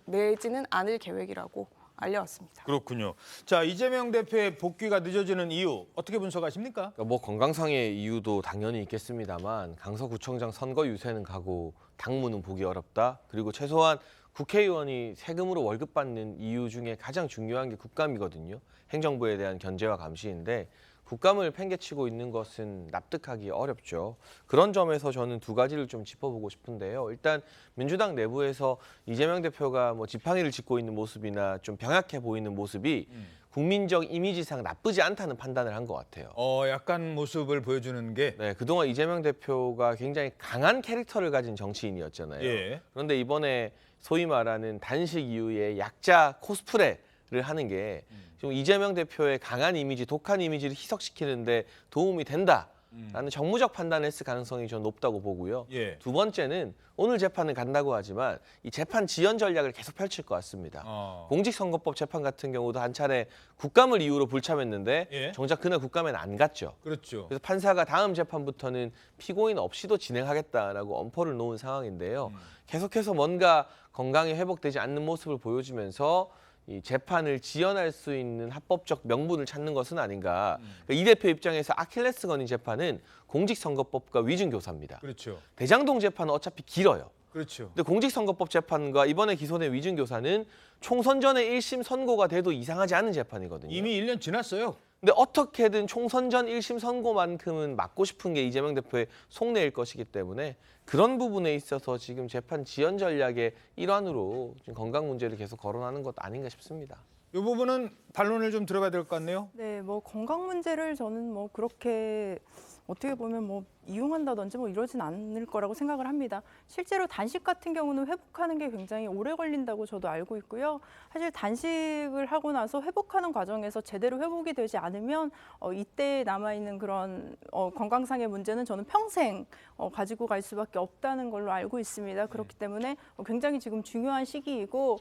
내지는 않을 계획이라고 알려왔습니다. 그렇군요. 자, 이재명 대표의 복귀가 늦어지는 이유 어떻게 분석하십니까? 뭐 건강상의 이유도 당연히 있겠습니다만 강서구청장 선거 유세는 가고 당무는 보기 어렵다. 그리고 최소한 국회의원이 세금으로 월급 받는 이유 중에 가장 중요한 게 국감이거든요. 행정부에 대한 견제와 감시인데 국감을 팽개치고 있는 것은 납득하기 어렵죠. 그런 점에서 저는 두 가지를 좀 짚어보고 싶은데요. 일단 민주당 내부에서 이재명 대표가 뭐 지팡이를 짚고 있는 모습이나 좀 병약해 보이는 모습이 국민적 이미지상 나쁘지 않다는 판단을 한 것 같아요. 약간 모습을 보여주는 게 네, 그동안 이재명 대표가 굉장히 강한 캐릭터를 가진 정치인이었잖아요. 예. 그런데 이번에 소위 말하는 단식 이후에 약자 코스프레를 하는 게 좀 이재명 대표의 강한 이미지, 독한 이미지를 희석시키는데 도움이 된다라는 정무적 판단을 했을 가능성이 좀 높다고 보고요. 예. 두 번째는 오늘 재판은 간다고 하지만 이 재판 지연 전략을 계속 펼칠 것 같습니다. 공직선거법 재판 같은 경우도 한 차례 국감을 이유로 불참했는데 예. 정작 그날 국감에는 안 갔죠. 그렇죠. 그래서 판사가 다음 재판부터는 피고인 없이도 진행하겠다라고 엄포를 놓은 상황인데요. 계속해서 뭔가 건강이 회복되지 않는 모습을 보여주면서 이 재판을 지연할 수 있는 합법적 명분을 찾는 것은 아닌가. 그러니까 이 대표 입장에서 아킬레스건인 재판은 공직선거법과 위증교사입니다. 그렇죠. 대장동 재판은 어차피 길어요. 그렇죠. 근데 공직선거법 재판과 이번에 기소된 위증교사는 총선 전에 1심 선고가 돼도 이상하지 않은 재판이거든요. 이미 1년 지났어요. 근데 어떻게든 총선 전 1심 선고만큼은 막고 싶은 게 이재명 대표의 속내일 것이기 때문에 그런 부분에 있어서 지금 재판 지연 전략의 일환으로 지금 건강 문제를 계속 거론하는 것 아닌가 싶습니다. 이 부분은 반론을 좀 들어가야 될 것 같네요. 네, 뭐 건강 문제를 저는 뭐 그렇게 어떻게 보면 뭐 이용한다든지 뭐 이러진 않을 거라고 생각을 합니다. 실제로 단식 같은 경우는 회복하는 게 굉장히 오래 걸린다고 저도 알고 있고요. 사실 단식을 하고 나서 회복하는 과정에서 제대로 회복이 되지 않으면 이때 남아있는 그런 건강상의 문제는 저는 평생 가지고 갈 수밖에 없다는 걸로 알고 있습니다. 그렇기 때문에 굉장히 지금 중요한 시기이고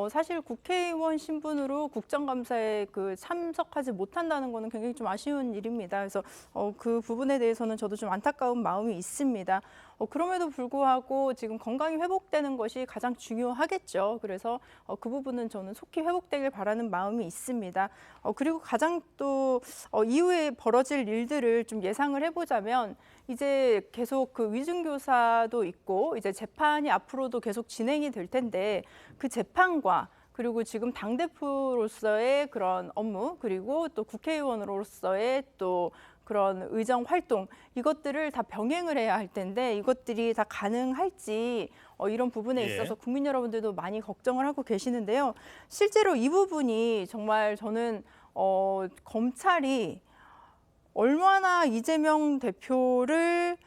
사실 국회의원 신분으로 국정감사에 참석하지 못한다는 거는 굉장히 좀 아쉬운 일입니다. 그래서 그 부분에 대해서는 저도 좀 안타까운 마음이 있습니다. 그럼에도 불구하고 지금 건강이 회복되는 것이 가장 중요하겠죠. 그래서 그 부분은 저는 속히 회복되길 바라는 마음이 있습니다. 그리고 가장 또 이후에 벌어질 일들을 좀 예상을 해보자면 이제 계속 그 위증교사도 있고 이제 재판이 앞으로도 계속 진행이 될 텐데 그 재판과 그리고 지금 당대표로서의 그런 업무 그리고 또 국회의원으로서의 또 그런 의정 활동 이것들을 다 병행을 해야 할 텐데 이것들이 다 가능할지 이런 부분에 있어서 국민 여러분들도 많이 걱정을 하고 계시는데요. 실제로 이 부분이 정말 저는 검찰이 얼마나 이재명 대표를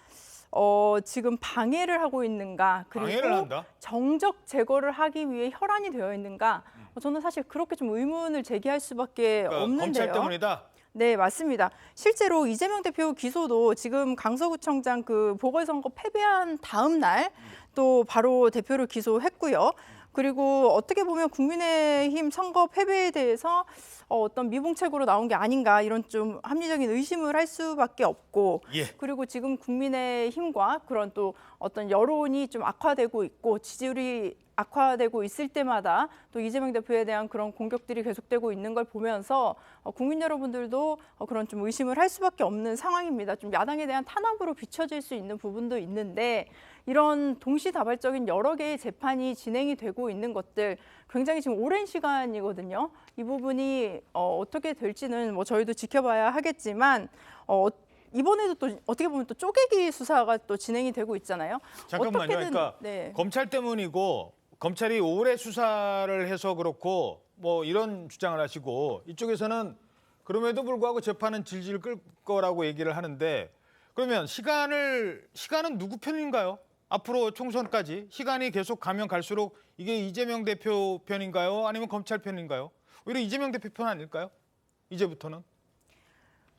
지금 방해를 하고 있는가 그리고 정적 제거를 하기 위해 혈안이 되어 있는가 저는 사실 그렇게 좀 의문을 제기할 수밖에 없는데요. 검찰 때문이다. 네, 맞습니다. 실제로 이재명 대표 기소도 지금 강서구청장 그 보궐선거 패배한 다음 날 또 바로 대표를 기소했고요. 그리고 어떻게 보면 국민의힘 선거 패배에 대해서 어떤 미봉책으로 나온 게 아닌가 이런 좀 합리적인 의심을 할 수밖에 없고 그리고 지금 국민의힘과 그런 또 어떤 여론이 좀 악화되고 있고 지지율이 악화되고 있을 때마다 또 이재명 대표에 대한 그런 공격들이 계속되고 있는 걸 보면서 국민 여러분들도 그런 좀 의심을 할 수밖에 없는 상황입니다. 좀 야당에 대한 탄압으로 비춰질 수 있는 부분도 있는데 이런 동시다발적인 여러 개의 재판이 진행이 되고 있는 것들 굉장히 지금 오랜 시간이거든요. 이 부분이 어떻게 될지는 뭐 저희도 지켜봐야 하겠지만 이번에도 또 어떻게 보면 또 쪼개기 수사가 또 진행이 되고 있잖아요. 잠깐만요. 어떻게든, 그러니까 네. 검찰 때문이고 검찰이 오래 수사를 해서 그렇고 뭐 이런 주장을 하시고 이쪽에서는 그럼에도 불구하고 재판은 질질 끌 거라고 얘기를 하는데 그러면 시간은 누구 편인가요? 앞으로 총선까지 시간이 계속 가면 갈수록 이게 이재명 대표 편인가요? 아니면 검찰 편인가요? 오히려 이재명 대표 편 아닐까요? 이제부터는?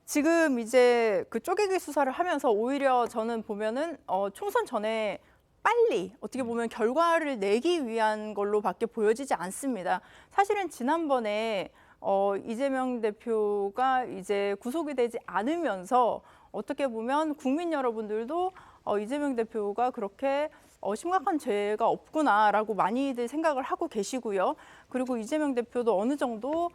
지금 이제 그 쪼개기 수사를 하면서 오히려 저는 보면은 총선 전에 빨리 어떻게 보면 결과를 내기 위한 걸로밖에 보여지지 않습니다. 사실은 지난번에 이재명 대표가 이제 구속이 되지 않으면서 어떻게 보면 국민 여러분들도 이재명 대표가 그렇게 심각한 죄가 없구나라고 많이들 생각을 하고 계시고요. 그리고 이재명 대표도 어느 정도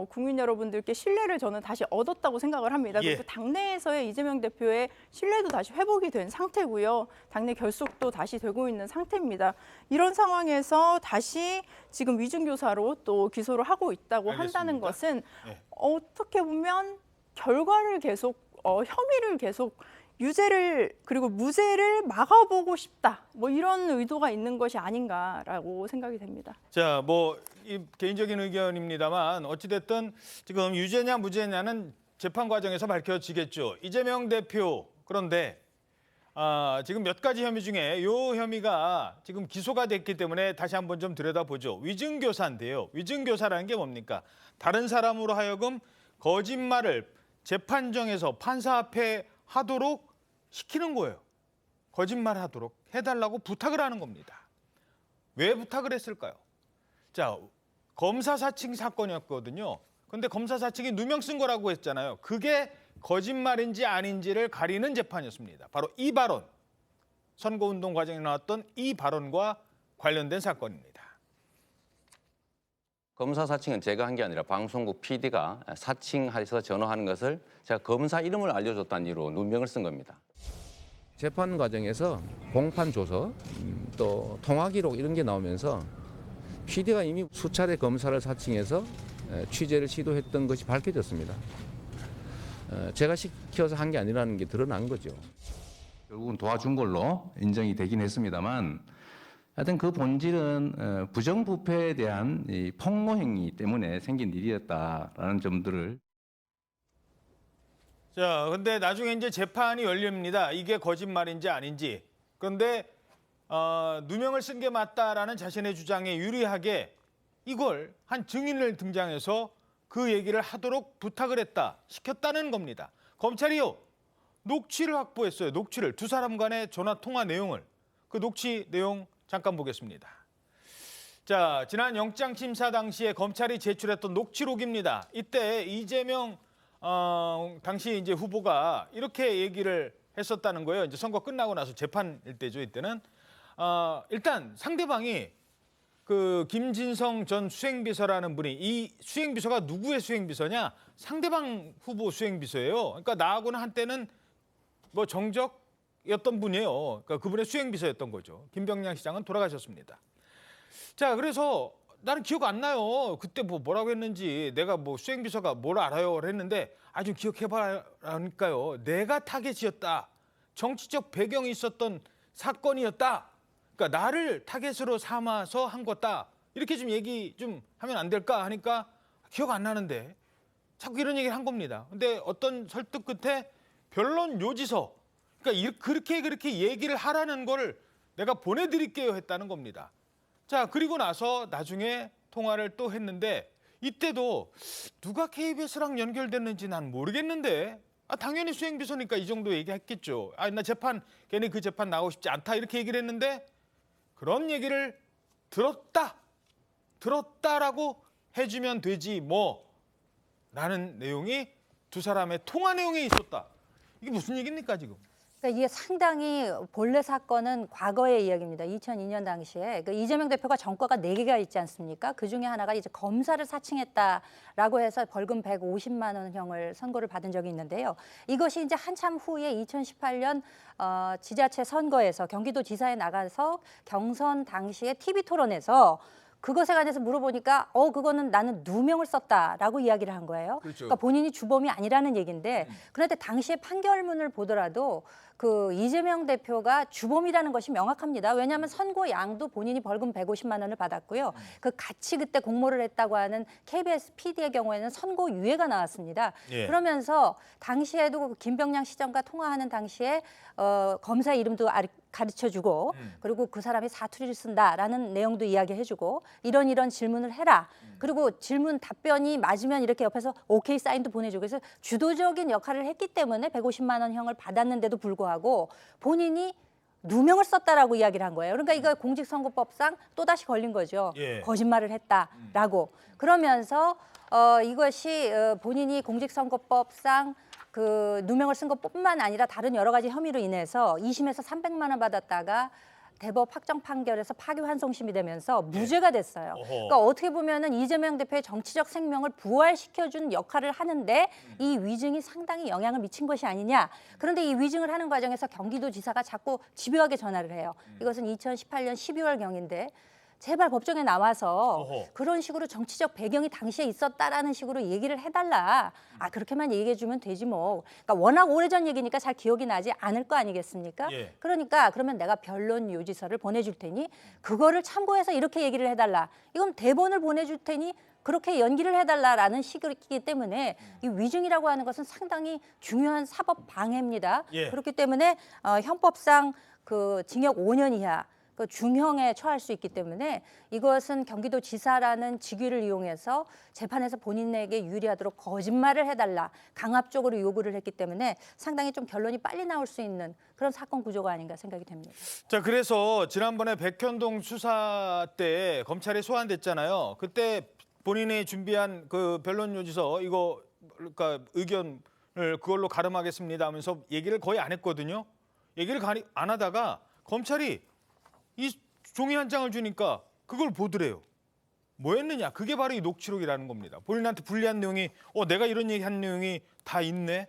국민 여러분들께 신뢰를 저는 다시 얻었다고 생각을 합니다. 예. 그리고 당내에서의 이재명 대표의 신뢰도 다시 회복이 된 상태고요. 당내 결속도 다시 되고 있는 상태입니다. 이런 상황에서 다시 지금 위증교사로 또 기소를 하고 있다고 알겠습니다. 한다는 것은 네. 어떻게 보면 결과를 계속 혐의를 계속 유죄를 그리고 무죄를 막아보고 싶다. 뭐 이런 의도가 있는 것이 아닌가라고 생각이 됩니다. 자, 뭐 이 개인적인 의견입니다만 어찌됐든 지금 유죄냐 무죄냐는 재판 과정에서 밝혀지겠죠. 이재명 대표 그런데 지금 몇 가지 혐의 중에 이 혐의가 지금 기소가 됐기 때문에 다시 한번 좀 들여다보죠. 위증교사인데요. 위증교사라는 게 뭡니까? 다른 사람으로 하여금 거짓말을 재판정에서 판사 앞에 하도록 시키는 거예요. 거짓말하도록 해달라고 부탁을 하는 겁니다. 왜 부탁을 했을까요? 자, 검사 사칭 사건이었거든요. 근데 검사 사칭이 누명 쓴 거라고 했잖아요. 그게 거짓말인지 아닌지를 가리는 재판이었습니다. 바로 이 발언, 선거운동 과정에 나왔던 이 발언과 관련된 사건입니다. 검사 사칭은 제가 한 게 아니라 방송국 PD가 사칭해서 전화하는 것을 제가 검사 이름을 알려줬다는 이유로 누명을 쓴 겁니다. 재판 과정에서 공판 조서, 또 통화 기록 이런 게 나오면서 PD가 이미 수차례 검사를 사칭해서 취재를 시도했던 것이 밝혀졌습니다. 제가 시켜서 한 게 아니라는 게 드러난 거죠. 결국은 도와준 걸로 인정이 되긴 했습니다만 하여튼 그 본질은 부정부패에 대한 이 폭로 행위 때문에 생긴 일이었다라는 점들을. 자, 근데 나중에 이제 재판이 열립니다. 이게 거짓말인지 아닌지. 그런데 누명을 쓴 게 맞다라는 자신의 주장에 유리하게 이걸 한 증인을 등장해서 그 얘기를 하도록 부탁을 했다, 시켰다는 겁니다. 검찰이요, 녹취를 확보했어요. 녹취를, 두 사람 간의 전화 통화 내용을. 그 녹취 내용 잠깐 보겠습니다. 자, 지난 영장 심사 당시에 검찰이 제출했던 녹취록입니다. 이때 이재명 당시 이제 후보가 이렇게 얘기를 했었다는 거예요. 이제 선거 끝나고 나서 재판일 때죠. 이때는 일단 상대방이 그 김진성 전 수행비서라는 분이, 이 수행비서가 누구의 수행비서냐? 상대방 후보 수행비서예요. 그러니까 나하고는 한때는 뭐 정적이었던 분이에요. 그러니까 그분의 수행비서였던 거죠. 김병량 시장은 돌아가셨습니다. 자, 그래서 나는 기억 안 나요. 그때 뭐라고 했는지, 내가 뭐 수행비서가 뭘 알아요를 했는데 좀 기억해봐라니까요. 내가 타겟이었다. 정치적 배경이 있었던 사건이었다. 그러니까 나를 타겟으로 삼아서 한 거다. 이렇게 좀 얘기 좀 하면 안 될까 하니까 기억 안 나는데 자꾸 이런 얘기를 한 겁니다. 근데 어떤 설득 끝에 변론 요지서, 그러니까 그렇게 얘기를 하라는 걸 내가 보내드릴게요 했다는 겁니다. 자, 그리고 나서 나중에 통화를 또 했는데 이때도 누가 KBS랑 연결됐는지 난 모르겠는데 당연히 수행비서니까 이 정도 얘기했겠죠. 나 재판, 괜히 그 재판 나오고 싶지 않다 이렇게 얘기를 했는데 그런 얘기를 들었다라고 해주면 되지 뭐 라는 내용이 두 사람의 통화 내용에 있었다. 이게 무슨 얘기입니까 지금? 그러니까 이게 상당히 본래 사건은 과거의 이야기입니다. 2002년 당시에 이재명 대표가 전과가 4개가 있지 않습니까? 그중에 하나가 이제 검사를 사칭했다라고 해서 벌금 150만 원형을 선고를 받은 적이 있는데요. 이것이 이제 한참 후에 2018년 지자체 선거에서 경기도지사에 나가서 경선 당시에 TV 토론에서 그것에 관해서 물어보니까 그거는 나는 누명을 썼다라고 이야기를 한 거예요. 그렇죠. 그러니까 본인이 주범이 아니라는 얘기인데 그런데 당시에 판결문을 보더라도 그 이재명 대표가 주범이라는 것이 명확합니다. 왜냐하면 선고양도 본인이 벌금 150만 원을 받았고요. 그 같이 그때 공모를 했다고 하는 KBS PD의 경우에는 선고유예가 나왔습니다. 예. 그러면서 당시에도 김병량 시장과 통화하는 당시에 검사 이름도 가르쳐주고 그리고 그 사람이 사투리를 쓴다라는 내용도 이야기해주고 이런 질문을 해라. 그리고 질문 답변이 맞으면 이렇게 옆에서 오케이 사인도 보내주고 그래서 주도적인 역할을 했기 때문에 150만 원형을 받았는데도 불구하고 본인이 누명을 썼다라고 이야기를 한 거예요. 그러니까 이거 공직선거법상 또다시 걸린 거죠. 예. 거짓말을 했다라고. 그러면서 이것이 본인이 공직선거법상 그 누명을 쓴 것뿐만 아니라 다른 여러 가지 혐의로 인해서 2심에서 300만 원 받았다가 대법 확정 판결에서 파기환송심이 되면서 무죄가 됐어요. 그러니까 어떻게 보면은 이재명 대표의 정치적 생명을 부활시켜준 역할을 하는데 이 위증이 상당히 영향을 미친 것이 아니냐. 그런데 이 위증을 하는 과정에서 경기도지사가 자꾸 집요하게 전화를 해요. 이것은 2018년 12월경인데 제발 법정에 나와서 그런 식으로 정치적 배경이 당시에 있었다라는 식으로 얘기를 해달라. 아 그렇게만 얘기해 주면 되지 뭐. 그러니까 워낙 오래전 얘기니까 잘 기억이 나지 않을 거 아니겠습니까? 예. 그러니까 그러면 내가 변론 요지서를 보내줄 테니 그거를 참고해서 이렇게 얘기를 해달라. 이건 대본을 보내줄 테니 그렇게 연기를 해달라라는 식이기 때문에 이 위증이라고 하는 것은 상당히 중요한 사법 방해입니다. 예. 그렇기 때문에 형법상 그 징역 5년 이하 그 중형에 처할 수 있기 때문에 이것은 경기도지사라는 직위를 이용해서 재판에서 본인에게 유리하도록 거짓말을 해달라 강압적으로 요구를 했기 때문에 상당히 좀 결론이 빨리 나올 수 있는 그런 사건 구조가 아닌가 생각이 됩니다. 자, 그래서 지난번에 백현동 수사 때 검찰이 소환됐잖아요. 그때 본인이 준비한 그 변론 요지서 이거 그러니까 의견을 그걸로 가름하겠습니다 하면서 얘기를 거의 안 했거든요. 얘기를 안 하다가 검찰이 이 종이 한 장을 주니까 그걸 보더래요. 뭐 했느냐? 그게 바로 이 녹취록이라는 겁니다. 본인한테 불리한 내용이 내가 이런 얘기한 내용이 다 있네?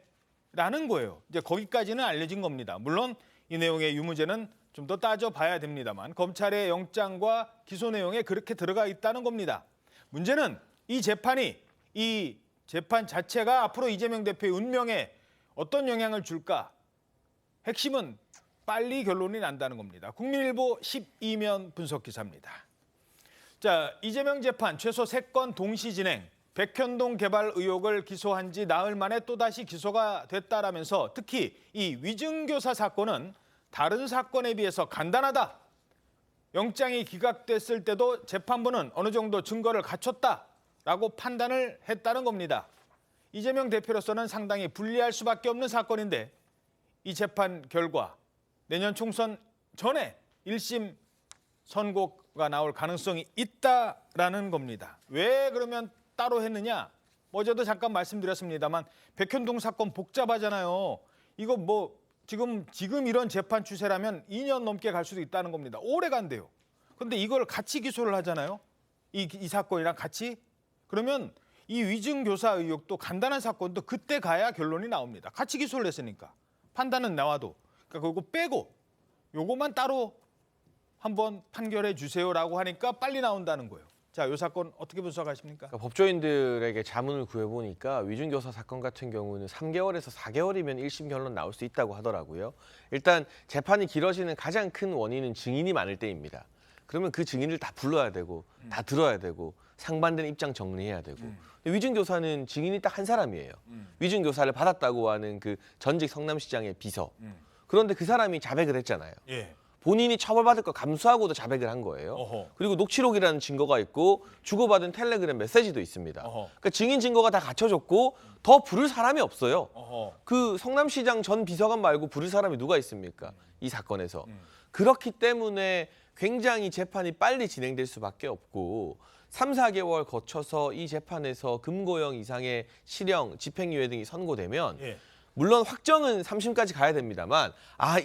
라는 거예요. 이제 거기까지는 알려진 겁니다. 물론 이 내용의 유무죄는 좀 더 따져봐야 됩니다만 검찰의 영장과 기소 내용에 그렇게 들어가 있다는 겁니다. 문제는 이 재판 자체가 앞으로 이재명 대표의 운명에 어떤 영향을 줄까? 핵심은 빨리 결론이 난다는 겁니다. 국민일보 12면 분석 기사입니다. 자, 이재명 재판 최소 3건 동시 진행. 백현동 개발 의혹을 기소한 지 나흘 만에 또다시 기소가 됐다라면서 특히 이 위증교사 사건은 다른 사건에 비해서 간단하다. 영장이 기각됐을 때도 재판부는 어느 정도 증거를 갖췄다라고 판단을 했다는 겁니다. 이재명 대표로서는 상당히 불리할 수밖에 없는 사건인데 이 재판 결과 내년 총선 전에 1심 선고가 나올 가능성이 있다라는 겁니다. 왜 그러면 따로 했느냐? 어제도 잠깐 말씀드렸습니다만 백현동 사건 복잡하잖아요. 이거 뭐 지금 이런 재판 추세라면 2년 넘게 갈 수도 있다는 겁니다. 오래 간대요. 근데 이걸 같이 기소를 하잖아요. 이 사건이랑 같이. 그러면 이 위증교사 의혹도 간단한 사건도 그때 가야 결론이 나옵니다. 같이 기소를 했으니까. 판단은 나와도. 그러니까 그거 빼고 요거만 따로 한번 판결해 주세요라고 하니까 빨리 나온다는 거예요. 자, 이 사건 어떻게 분석하십니까? 그러니까 법조인들에게 자문을 구해보니까 위증교사 사건 같은 경우는 3개월에서 4개월이면 1심 결론 나올 수 있다고 하더라고요. 일단 재판이 길어지는 가장 큰 원인은 증인이 많을 때입니다. 그러면 그 증인을 다 불러야 되고 다 들어야 되고 상반된 입장 정리해야 되고 위증교사는 증인이 딱 한 사람이에요. 위증교사를 받았다고 하는 그 전직 성남시장의 비서. 그런데 그 사람이 자백을 했잖아요. 예. 본인이 처벌받을 걸 감수하고도 자백을 한 거예요. 그리고 녹취록이라는 증거가 있고 주고받은 텔레그램 메시지도 있습니다. 그러니까 증인 증거가 다 갖춰졌고 더 부를 사람이 없어요. 그 성남시장 전 비서관 말고 부를 사람이 누가 있습니까? 이 사건에서. 그렇기 때문에 굉장히 재판이 빨리 진행될 수밖에 없고 3, 4개월 거쳐서 이 재판에서 금고형 이상의 실형, 집행유예 등이 선고되면 물론 확정은 3심까지 가야 됩니다만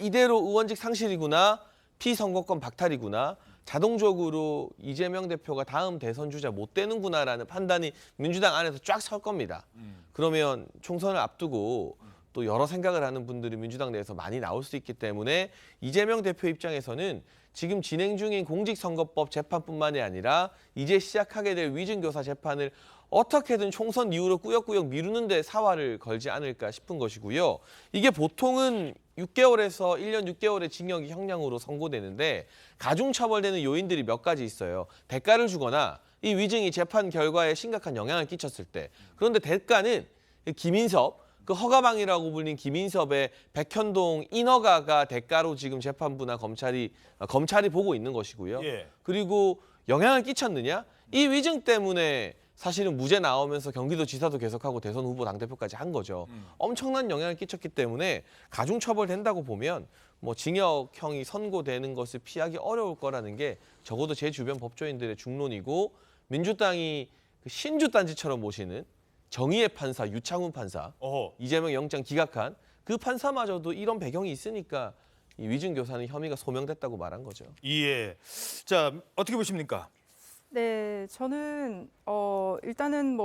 이대로 의원직 상실이구나, 피선거권 박탈이구나, 자동적으로 이재명 대표가 다음 대선 주자 못 되는구나라는 판단이 민주당 안에서 쫙 설 겁니다. 그러면 총선을 앞두고 또 여러 생각을 하는 분들이 민주당 내에서 많이 나올 수 있기 때문에 이재명 대표 입장에서는 지금 진행 중인 공직선거법 재판뿐만이 아니라 이제 시작하게 될 위증교사 재판을 어떻게든 총선 이후로 꾸역꾸역 미루는 데 사활을 걸지 않을까 싶은 것이고요. 이게 보통은 6개월에서 1년 6개월의 징역이 형량으로 선고되는데 가중처벌되는 요인들이 몇 가지 있어요. 대가를 주거나 이 위증이 재판 결과에 심각한 영향을 끼쳤을 때. 그런데 대가는 김인섭, 그 허가방이라고 불린 김인섭의 백현동 인허가가 대가로 지금 재판부나 검찰이 보고 있는 것이고요. 그리고 영향을 끼쳤느냐? 이 위증 때문에 사실은 무죄 나오면서 경기도지사도 계속하고 대선 후보 당대표까지 한 거죠. 엄청난 영향을 끼쳤기 때문에 가중처벌된다고 보면 뭐 징역형이 선고되는 것을 피하기 어려울 거라는 게 적어도 제 주변 법조인들의 중론이고 민주당이 신주단지처럼 모시는 정의의 판사 유창훈 판사, 이재명 영장 기각한 그 판사마저도 이런 배경이 있으니까 이 위증교사는 혐의가 소명됐다고 말한 거죠. 예. 자, 어떻게 보십니까? 네, 저는 일단은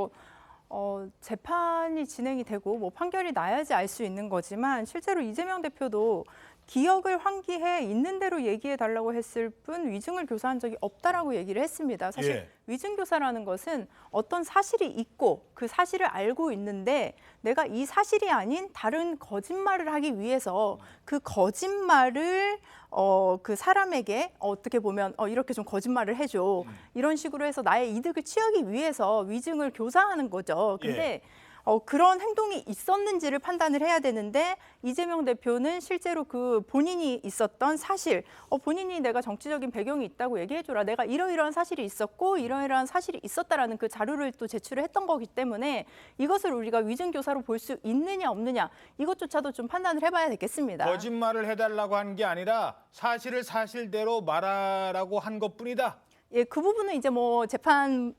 재판이 진행이 되고 판결이 나야지 알 수 있는 거지만 실제로 이재명 대표도 기억을 환기해 있는 대로 얘기해 달라고 했을 뿐 위증을 교사한 적이 없다라고 얘기를 했습니다. 사실 예. 위증 교사라는 것은 어떤 사실이 있고 그 사실을 알고 있는데 내가 이 사실이 아닌 다른 거짓말을 하기 위해서 그 거짓말을 그 사람에게 어떻게 보면 이렇게 좀 거짓말을 해줘 이런 식으로 해서 나의 이득을 취하기 위해서 위증을 교사하는 거죠. 근데 그런 행동이 있었는지를 판단을 해야 되는데 이재명 대표는 실제로 그 본인이 있었던 사실, 본인이 내가 정치적인 배경이 있다고 얘기해줘라. 내가 이러이러한 사실이 있었고 이러이러한 사실이 있었다라는 그 자료를 또 제출을 했던 거기 때문에 이것을 우리가 위증교사로 볼 수 있느냐 없느냐 이것조차도 좀 판단을 해봐야 되겠습니다. 거짓말을 해달라고 한 게 아니라 사실을 사실대로 말하라고 한 것뿐이다. 예, 그 부분은 이제 재판을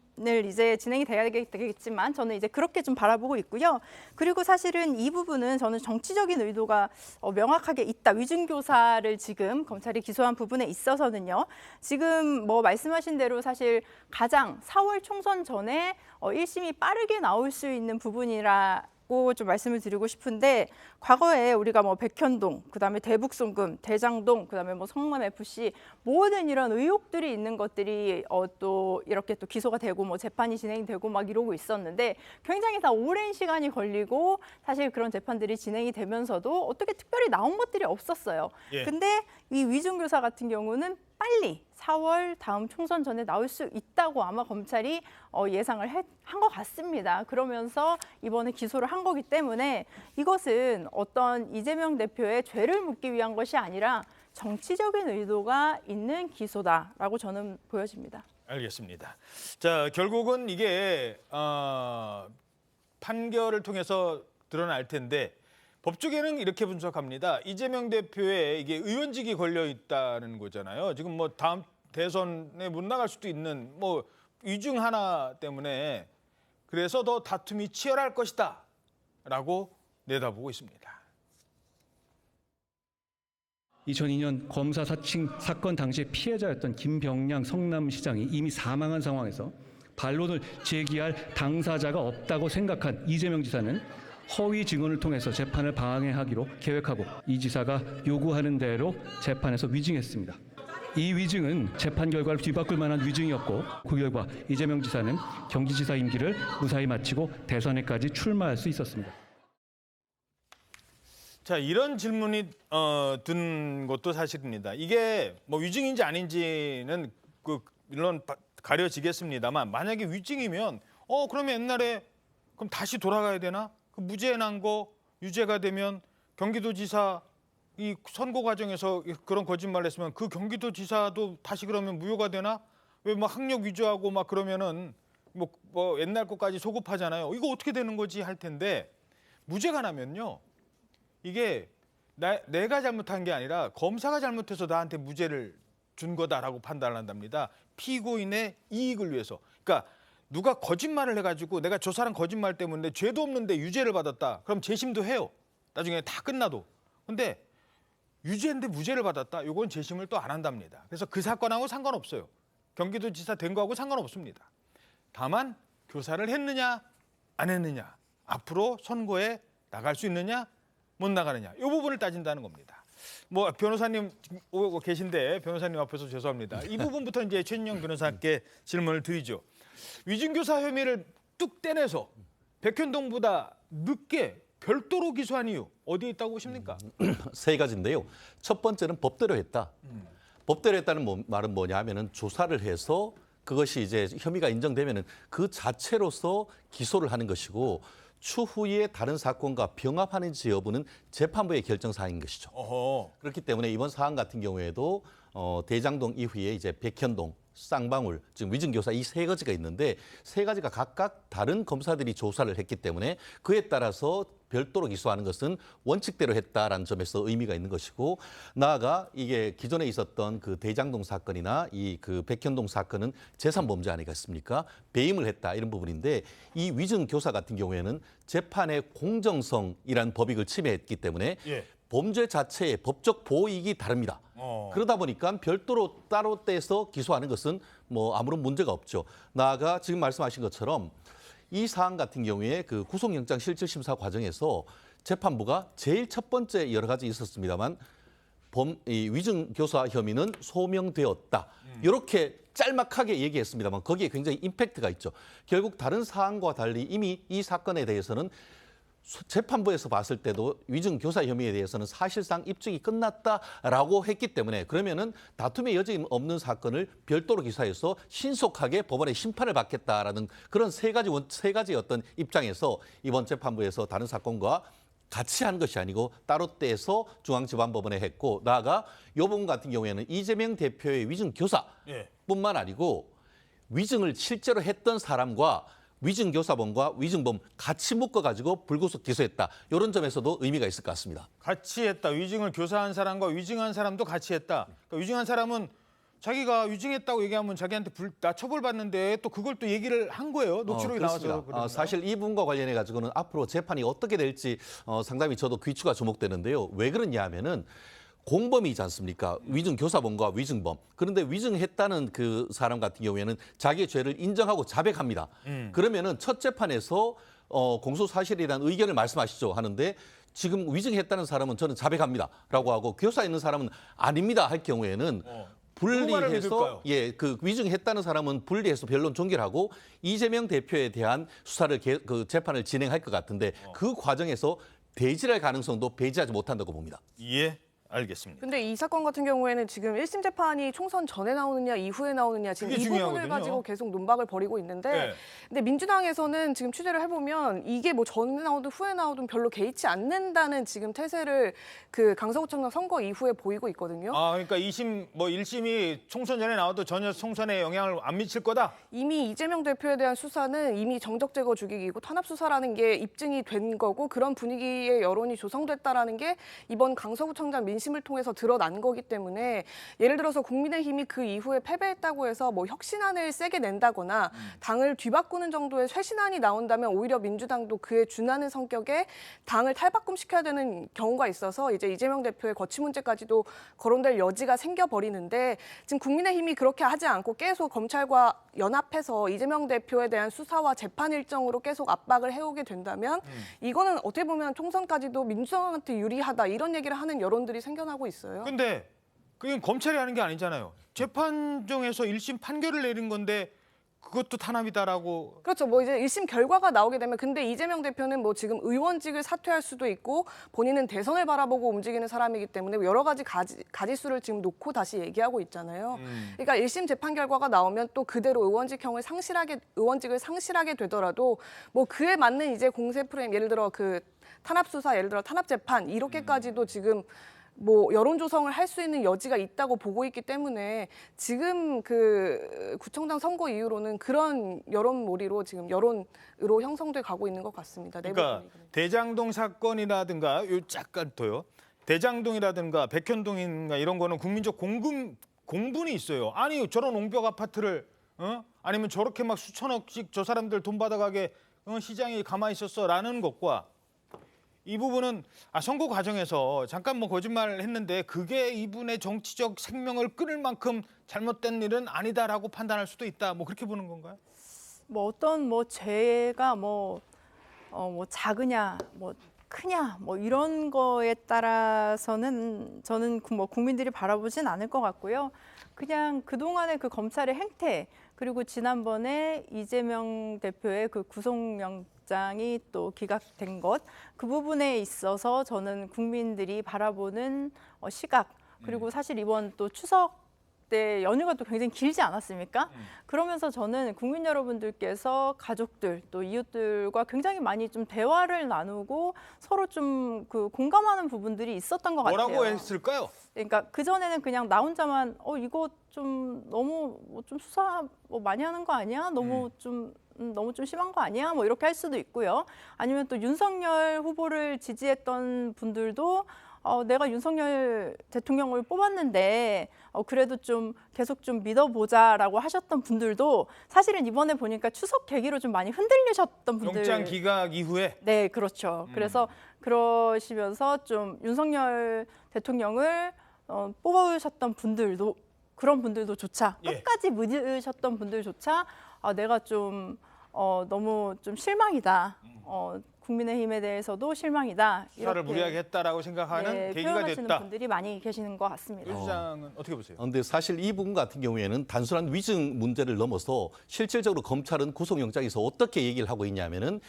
이제 진행이 돼야 되겠지만 저는 이제 그렇게 좀 바라보고 있고요. 그리고 사실은 이 부분은 저는 정치적인 의도가 명확하게 있다. 위증교사를 지금 검찰이 기소한 부분에 있어서는요. 지금 말씀하신 대로 사실 가장 4월 총선 전에 1심이 빠르게 나올 수 있는 부분이라 좀 말씀을 드리고 싶은데 과거에 우리가 백현동, 그다음에 대북송금, 대장동, 그다음에 성남 FC 모든 이런 의혹들이 있는 것들이 또 이렇게 또 기소가 되고 재판이 진행되고 막 이러고 있었는데 굉장히 다 오랜 시간이 걸리고 사실 그런 재판들이 진행이 되면서도 어떻게 특별히 나온 것들이 없었어요. 예. 근데 이 위증교사 같은 경우는 빨리 4월 다음 총선 전에 나올 수 있다고 아마 검찰이 예상을 한 것 같습니다. 그러면서 이번에 기소를 한 거기 때문에 이것은 어떤 이재명 대표의 죄를 묻기 위한 것이 아니라 정치적인 의도가 있는 기소다라고 저는 보여집니다. 알겠습니다. 자, 결국은 이게 판결을 통해서 드러날 텐데 법조계는 이렇게 분석합니다. 이재명 대표의 이게 의원직이 걸려 있다는 거잖아요. 지금 다음 대선에 못 나갈 수도 있는 위증 하나 때문에 그래서 더 다툼이 치열할 것이다라고 내다보고 있습니다. 2002년 검사 사칭 사건 당시에 피해자였던 김병량 성남시장이 이미 사망한 상황에서 반론을 제기할 당사자가 없다고 생각한 이재명 지사는 허위 증언을 통해서 재판을 방해하기로 계획하고 이 지사가 요구하는 대로 재판에서 위증했습니다. 이 위증은 재판 결과를 뒤바꿀 만한 위증이었고 그 결과 이재명 지사는 경기지사 임기를 무사히 마치고 대선에까지 출마할 수 있었습니다. 자, 이런 질문이 든 것도 사실입니다. 이게 위증인지 아닌지는 물론 가려지겠습니다만 만약에 위증이면 그러면 옛날에 그럼 다시 돌아가야 되나? 그 무죄 난 거 유죄가 되면 경기도지사 이 선거 과정에서 그런 거짓말을 했으면 그 경기도지사도 다시 그러면 무효가 되나? 왜 학력 위조하고 그러면은 옛날 것까지 소급하잖아요. 이거 어떻게 되는 거지 할 텐데 무죄가 나면요. 이게 내가 잘못한 게 아니라 검사가 잘못해서 나한테 무죄를 준 거다라고 판단을 한답니다. 피고인의 이익을 위해서. 그러니까 누가 거짓말을 해가지고 내가 저 사람 거짓말 때문에 죄도 없는데 유죄를 받았다. 그럼 재심도 해요. 나중에 다 끝나도. 근데 유죄인데 무죄를 받았다. 이건 재심을 또 안 한답니다. 그래서 그 사건하고 상관없어요. 경기도지사 된 거하고 상관없습니다. 다만 교사를 했느냐 안 했느냐. 앞으로 선거에 나갈 수 있느냐 못 나가느냐. 이 부분을 따진다는 겁니다. 변호사님 오고 계신데 변호사님 앞에서 죄송합니다. 이 부분부터 이제 최진영 변호사께 질문을 드리죠. 위증교사 혐의를 뚝 떼내서 백현동보다 늦게 별도로 기소한 이유 어디에 있다고 보십니까? 세 가지인데요. 첫 번째는 법대로 했다. 법대로 했다는 말은 뭐냐 하면은 조사를 해서 그것이 이제 혐의가 인정되면은 그 자체로서 기소를 하는 것이고 추후에 다른 사건과 병합하는지 여부는 재판부의 결정 사항인 것이죠. 그렇기 때문에 이번 사안 같은 경우에도 대장동 이후에 이제 백현동 쌍방울, 지금 위증교사 이 세 가지가 있는데 세 가지가 각각 다른 검사들이 조사를 했기 때문에 그에 따라서 별도로 기소하는 것은 원칙대로 했다라는 점에서 의미가 있는 것이고, 나아가 이게 기존에 있었던 그 대장동 사건이나 이 그 백현동 사건은 재산범죄 아니겠습니까? 배임을 했다 이런 부분인데, 이 위증교사 같은 경우에는 재판의 공정성이라는 법익을 침해했기 때문에 범죄 자체의 법적 보호이익이 다릅니다. 그러다 보니까 별도로 따로 떼서 기소하는 것은 뭐 아무런 문제가 없죠. 나아가 지금 말씀하신 것처럼 이 사안 같은 경우에 그 구속영장 실질심사 과정에서 재판부가 제일 첫 번째 여러 가지 있었습니다만 이 위증교사 혐의는 소명되었다. 이렇게 짤막하게 얘기했습니다만 거기에 굉장히 임팩트가 있죠. 결국 다른 사안과 달리 이미 이 사건에 대해서는 재판부에서 봤을 때도 위증교사 혐의에 대해서는 사실상 입증이 끝났다라고 했기 때문에, 그러면은 다툼의 여지 없는 사건을 별도로 기소해서 신속하게 법원의 심판을 받겠다라는 그런 세 가지 어떤 입장에서 이번 재판부에서 다른 사건과 같이 한 것이 아니고 따로 떼서 중앙지방법원에 했고, 나아가 이 부분 같은 경우에는 이재명 대표의 위증교사뿐만 아니고 위증을 실제로 했던 사람과 위증교사범과 위증범 같이 묶어가지고 불구속 기소했다. 이런 점에서도 의미가 있을 것 같습니다. 같이 했다. 위증을 교사한 사람과 위증한 사람도 같이 했다. 그러니까 위증한 사람은 자기가 위증했다고 얘기하면 자기한테 나 처벌받는데 또 그걸 또 얘기를 한 거예요. 녹취록이 나와서. 사실 이 부분과 관련해 가지고는 앞으로 재판이 어떻게 될지 상당히 저도 귀추가 주목되는데요. 왜 그러냐 하면은 공범이지 않습니까? 위증교사범과 위증범. 그런데 위증했다는 그 사람 같은 경우에는 자기의 죄를 인정하고 자백합니다. 그러면은 첫 재판에서 공소사실이라는 의견을 말씀하시죠 하는데, 지금 위증했다는 사람은 저는 자백합니다라고 하고 교사 있는 사람은 아닙니다 할 경우에는 분리해서 그 위증했다는 사람은 분리해서 변론 종결하고 이재명 대표에 대한 수사를 그 재판을 진행할 것 같은데 그 과정에서 대질할 가능성도 배제하지 못한다고 봅니다. 예. 알겠습니다. 근데 이 사건 같은 경우에는 지금 1심 재판이 총선 전에 나오느냐 이후에 나오느냐 지금 이 부분을 가지고 계속 논박을 벌이고 있는데 근데 민주당에서는 지금 취재를 해보면 이게 뭐 전에 나오든 후에 나오든 별로 개의치 않는다는 지금 태세를 그 강서구청장 선거 이후에 보이고 있거든요. 그러니까 1심이 총선 전에 나와도 전혀 총선에 영향을 안 미칠 거다? 이미 이재명 대표에 대한 수사는 이미 정적 제거 죽이기고 탄압 수사라는 게 입증이 된 거고 그런 분위기의 여론이 조성됐다라는 게 이번 강서구청장 민심을 통해서 드러난 거기 때문에, 예를 들어서 국민의힘이 그 이후에 패배했다고 해서 뭐 혁신안을 세게 낸다거나 당을 뒤바꾸는 정도의 쇄신안이 나온다면 오히려 민주당도 그에 준하는 성격의 당을 탈바꿈시켜야 되는 경우가 있어서 이제 이재명 대표의 거취 문제까지도 거론될 여지가 생겨버리는데, 지금 국민의힘이 그렇게 하지 않고 계속 검찰과 연합해서 이재명 대표에 대한 수사와 재판 일정으로 계속 압박을 해오게 된다면 이거는 어떻게 보면 총선까지도 민주당한테 유리하다 이런 얘기를 하는 여론들이 생겨나고 있어요. 근데 그건 검찰이 하는 게 아니잖아요. 재판정에서 1심 판결을 내린 건데 그것도 탄압이다라고. 그렇죠. 뭐 이제 1심 결과가 나오게 되면, 근데 이재명 대표는 뭐 지금 의원직을 사퇴할 수도 있고 본인은 대선을 바라보고 움직이는 사람이기 때문에 여러 가지 가지수를 지금 놓고 다시 얘기하고 있잖아요. 그러니까 1심 재판 결과가 나오면 또 그대로 의원직을 상실하게 되더라도 뭐 그에 맞는 이제 공세 프레임, 예를 들어 그 탄압 수사, 예를 들어 탄압 재판 이렇게까지도 지금 뭐 여론 조성을 할 수 있는 여지가 있다고 보고 있기 때문에 지금 그 구청장 선거 이후로는 그런 여론몰이로 지금 여론으로 형성돼 가고 있는 것 같습니다. 그러니까 대장동 사건이라든가 잠깐 더요. 대장동이라든가 백현동인가 이런 거는 국민적 공분이 있어요. 아니 저런 옹벽 아파트를 아니면 저렇게 막 수천억씩 저 사람들 돈 받아가게 시장이 가만히 있었어라는 것과 이 부분은 선거 과정에서 잠깐 뭐 거짓말을 했는데 그게 이분의 정치적 생명을 끊을 만큼 잘못된 일은 아니다라고 판단할 수도 있다. 뭐 그렇게 보는 건가요? 뭐 어떤 뭐 죄가 뭐 작으냐, 뭐 크냐, 뭐 이런 거에 따라서는 저는 뭐 국민들이 바라보진 않을 것 같고요. 그냥 그동안의 그 검찰의 행태, 그리고 지난번에 이재명 대표의 그 구속영장이 또 기각된 것, 그 부분에 있어서 저는 국민들이 바라보는 시각, 그리고 사실 이번 또 추석 때 연휴가 또 굉장히 길지 않았습니까? 그러면서 저는 국민 여러분들께서 가족들 또 이웃들과 굉장히 많이 좀 대화를 나누고 서로 좀 그 공감하는 부분들이 있었던 것 같아요. 뭐라고 했을까요? 그러니까 그 전에는 그냥 나 혼자만 이거 좀 너무 좀 수사 많이 하는 거 아니야? 너무 좀 심한 거 아니야? 뭐 이렇게 할 수도 있고요. 아니면 또 윤석열 후보를 지지했던 분들도 내가 윤석열 대통령을 뽑았는데 그래도 좀 계속 좀 믿어보자라고 하셨던 분들도 사실은 이번에 보니까 추석 계기로 좀 많이 흔들리셨던 분들. 영장 기각 이후에? 네, 그렇죠. 그래서 그러시면서 좀 윤석열 대통령을 뽑아오셨던 분들도 그런 분들도조차 끝까지 믿으셨던 분들조차 내가 좀 너무 좀 실망이다. 국민의힘에 대해서도 실망이다. 수사를 무리하게 했다라고 생각하는 계기가 표현하시는 됐다. 분들이 많이 계시는 것 같습니다. 유 시장은 어떻게 보세요? 그런데 사실 이 부분 같은 경우에는 단순한 위증 문제를 넘어서 실질적으로 검찰은 구속영장에서 어떻게 얘기를 하고 있냐면은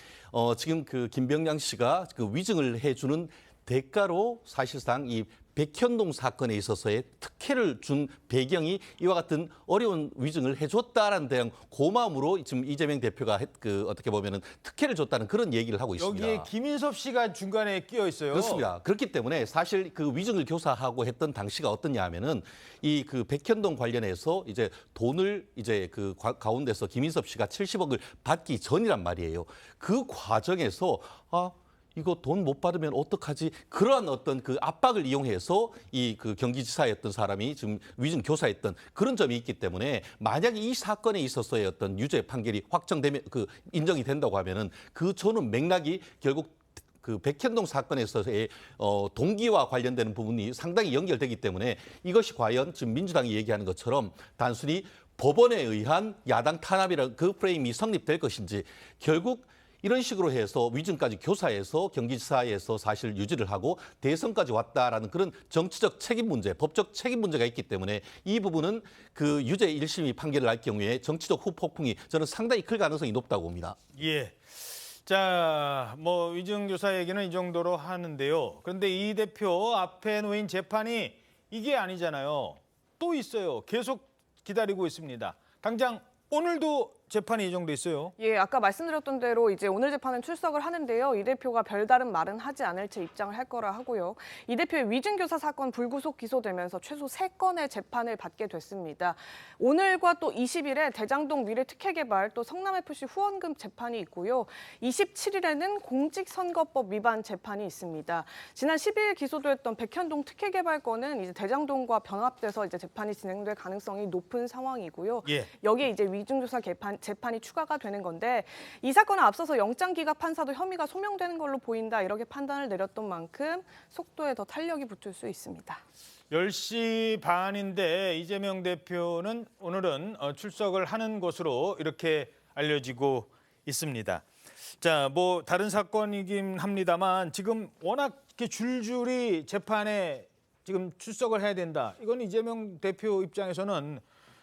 지금 그 김병량 씨가 그 위증을 해주는 대가로 사실상 이 백현동 사건에 있어서의 특혜를 준 배경이 이와 같은 어려운 위증을 해줬다라는 대한 고마움으로 지금 이재명 대표가 어떻게 보면은 특혜를 줬다는 그런 얘기를 하고 있습니다. 여기에 김인섭 씨가 중간에 끼어 있어요. 그렇습니다. 그렇기 때문에 사실 그 위증을 교사하고 했던 당시가 어떠냐 하면은 이 그 백현동 관련해서 이제 돈을 이제 그 가운데서 김인섭 씨가 70억을 받기 전이란 말이에요. 그 과정에서 이거 돈 못 받으면 어떡하지? 그러한 어떤 그 압박을 이용해서 이 그 경기지사였던 사람이 지금 위증 교사했던 그런 점이 있기 때문에 만약에 이 사건에 있어서의 어떤 유죄 판결이 확정되면 인정이 된다고 하면은 그 저는 맥락이 결국 그 백현동 사건에서의 동기와 관련되는 부분이 상당히 연결되기 때문에 이것이 과연 지금 민주당이 얘기하는 것처럼 단순히 법원에 의한 야당 탄압이라는 그 프레임이 성립될 것인지 결국 이런 식으로 해서 위증까지 교사해서 경기지사에서 사실 유지를 하고 대선까지 왔다라는 그런 정치적 책임 문제, 법적 책임 문제가 있기 때문에 이 부분은 그 유죄 1심이 판결을 할 경우에 정치적 후폭풍이 저는 상당히 클 가능성이 높다고 봅니다. 예. 자, 뭐 위증 교사 얘기는 이 정도로 하는데요. 그런데 이 대표 앞에 놓인 재판이 이게 아니잖아요. 또 있어요. 계속 기다리고 있습니다. 당장 오늘도 재판이 예정돼 있어요. 예, 아까 말씀드렸던 대로 이제 오늘 재판은 출석을 하는데요. 이 대표가 별다른 말은 하지 않을 채 입장을 할 거라 하고요. 이 대표의 위증교사 사건 불구속 기소되면서 최소 3건의 재판을 받게 됐습니다. 오늘과 또 20일에 대장동 미래특혜개발 또 성남FC 후원금 재판이 있고요. 27일에는 공직선거법 위반 재판이 있습니다. 지난 12일 기소됐던 백현동 특혜개발건은 이제 대장동과 병합돼서 이제 재판이 진행될 가능성이 높은 상황이고요. 예. 여기에 이제 위증교사 재판이 추가가 되는 건데 이 사건은 앞서서 영장기각 판사도 혐의가 소명되는 걸로 보인다 이렇게 판단을 내렸던 만큼 속도에 더 탄력이 붙을 수 있습니다. 10시 반인데 이재명 대표는 오늘은 출석을 하는 것으로 이렇게 알려지고 있습니다. 자, 뭐 다른 사건이긴 합니다만 지금 워낙 이렇게 줄줄이 재판에 지금 출석을 해야 된다. 이건 이재명 대표 입장에서는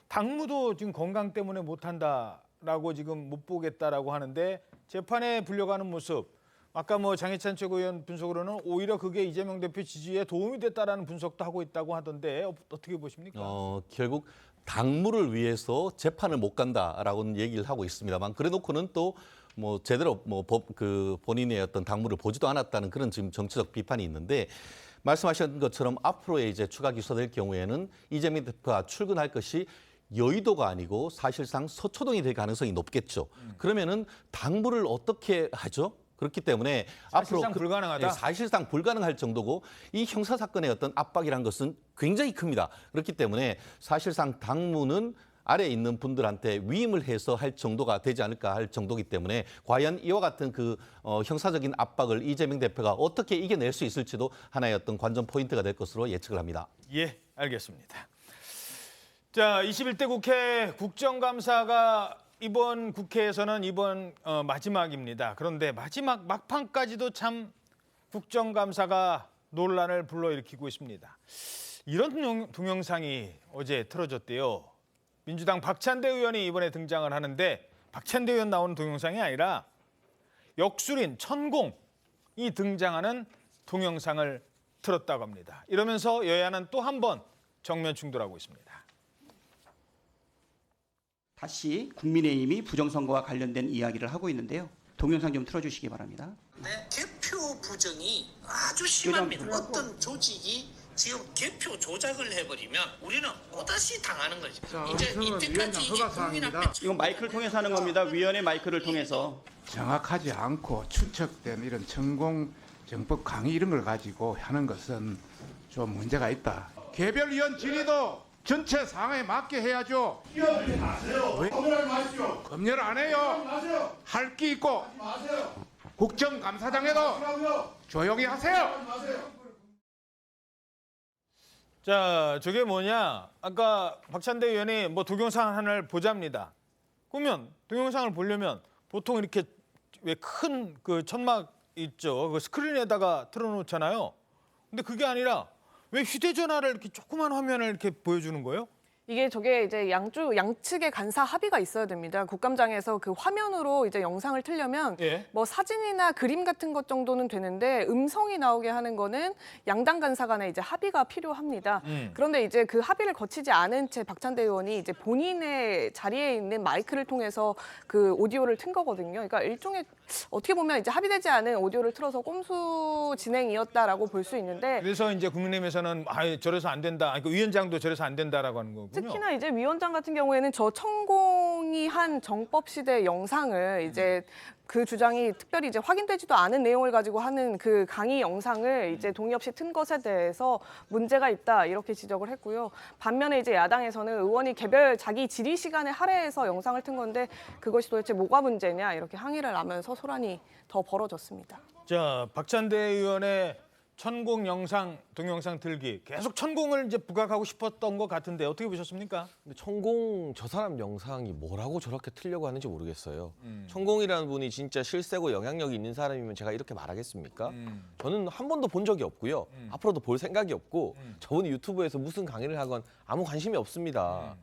당무도 지금 건강 때문에 못한다라고 지금 못 보겠다라고 하는데 재판에 불려가는 모습. 아까 뭐 장해찬 최고위원 분석으로는 오히려 그게 이재명 대표 지지에 도움이 됐다라는 분석도 하고 있다고 하던데 어떻게 보십니까? 결국 당무를 위해서 재판을 못 간다라고는 얘기를 하고 있습니다만 그래놓고는 또 뭐 제대로 뭐 본인의 어떤 당무를 보지도 않았다는 그런 지금 정치적 비판이 있는데. 말씀하신 것처럼 앞으로의 이제 추가 기소될 경우에는 이재명 대표가 출근할 것이 여의도가 아니고 사실상 서초동이 될 가능성이 높겠죠. 그러면은 당무를 어떻게 하죠? 그렇기 때문에 사실상 앞으로 불가능하다. 사실상 불가능할 정도고 이 형사 사건의 어떤 압박이란 것은 굉장히 큽니다. 그렇기 때문에 사실상 당무는 아래에 있는 분들한테 위임을 해서 할 정도가 되지 않을까 할 정도이기 때문에 과연 이와 같은 그 형사적인 압박을 이재명 대표가 어떻게 이겨낼 수 있을지도 하나의 어떤 관전 포인트가 될 것으로 예측을 합니다. 예, 알겠습니다. 자, 21대 국회 국정감사가 이번 국회에서는 이번 마지막입니다. 그런데 마지막 막판까지도 참 국정감사가 논란을 불러일으키고 있습니다. 이런 동영상이 어제 틀어졌대요. 민주당 박찬대 의원이 이번에 등장을 하는데 박찬대 의원 나오는 동영상이 아니라 역술인 천공이 등장하는 동영상을 틀었다고 합니다. 이러면서 여야는 또 한 번 정면 충돌하고 있습니다. 다시 국민의힘이 부정선거와 관련된 이야기를 하고 있는데요. 동영상 좀 틀어주시기 바랍니다. 네, 개표 부정이 아주 심합니다. 어떤 조직이 지금 개표 조작을 해버리면 우리는 또다시 당하는 거죠. 이제 이때까지 국민 앞에 이건 마이크를 통해서 하는 겁니다. 위원회 마이크를 통해서. 정확하지 않고 추측된 이런 천공 정법 강의 이런 걸 가지고 하는 것은 좀 문제가 있다. 개별위원 질의도 전체 상황에 맞게 해야죠. 끼어들지 마세요. 검열하지 마십시오. 검열 안 해요. 할 게 있고. 국정감사장에도 조용히 하세요. 자, 저게 뭐냐? 아까 박찬대 의원이 뭐 동영상 하나를 보자입니다. 그러면 동영상을 보려면 보통 이렇게 왜 큰 그 천막 있죠? 그 스크린에다가 틀어놓잖아요. 근데 그게 아니라 왜 휴대전화를 이렇게 조그만 화면을 이렇게 보여주는 거예요? 저게 이제 양측의 간사 합의가 있어야 됩니다. 국감장에서 그 화면으로 이제 영상을 틀려면 뭐 사진이나 그림 같은 것 정도는 되는데 음성이 나오게 하는 거는 양당 간사 간에 이제 합의가 필요합니다. 그런데 이제 그 합의를 거치지 않은 채 박찬대 의원이 이제 본인의 자리에 있는 마이크를 통해서 그 오디오를 튼 거거든요. 그러니까 일종의 어떻게 보면 이제 합의되지 않은 오디오를 틀어서 꼼수 진행이었다라고 볼 수 있는데 그래서 이제 국민의힘에서는 저래서 안 된다. 그 위원장도 저래서 안 된다라고 하는 거군요. 특히나 이제 위원장 같은 경우에는 저 천공이 한 정법 시대 영상을 이제 그 주장이 특별히 이제 확인되지도 않은 내용을 가지고 하는 그 강의 영상을 이제 동의 없이 튼 것에 대해서 문제가 있다 이렇게 지적을 했고요. 반면에 이제 야당에서는 의원이 개별 자기 질의 시간에 할애해서 영상을 튼 건데 그것이 도대체 뭐가 문제냐 이렇게 항의를 하면서 소란이 더 벌어졌습니다. 자, 박찬대 의원의 천공 영상, 동영상 틀기 계속 천공을 이제 부각하고 싶었던 것 같은데 어떻게 보셨습니까? 근데 천공 저 사람 영상이 뭐라고 저렇게 틀려고 하는지 모르겠어요. 천공이라는 분이 진짜 실세고 영향력이 있는 사람이면 제가 이렇게 말하겠습니까? 저는 한 번도 본 적이 없고요. 앞으로도 볼 생각이 없고 저분이 유튜브에서 무슨 강의를 하건 아무 관심이 없습니다.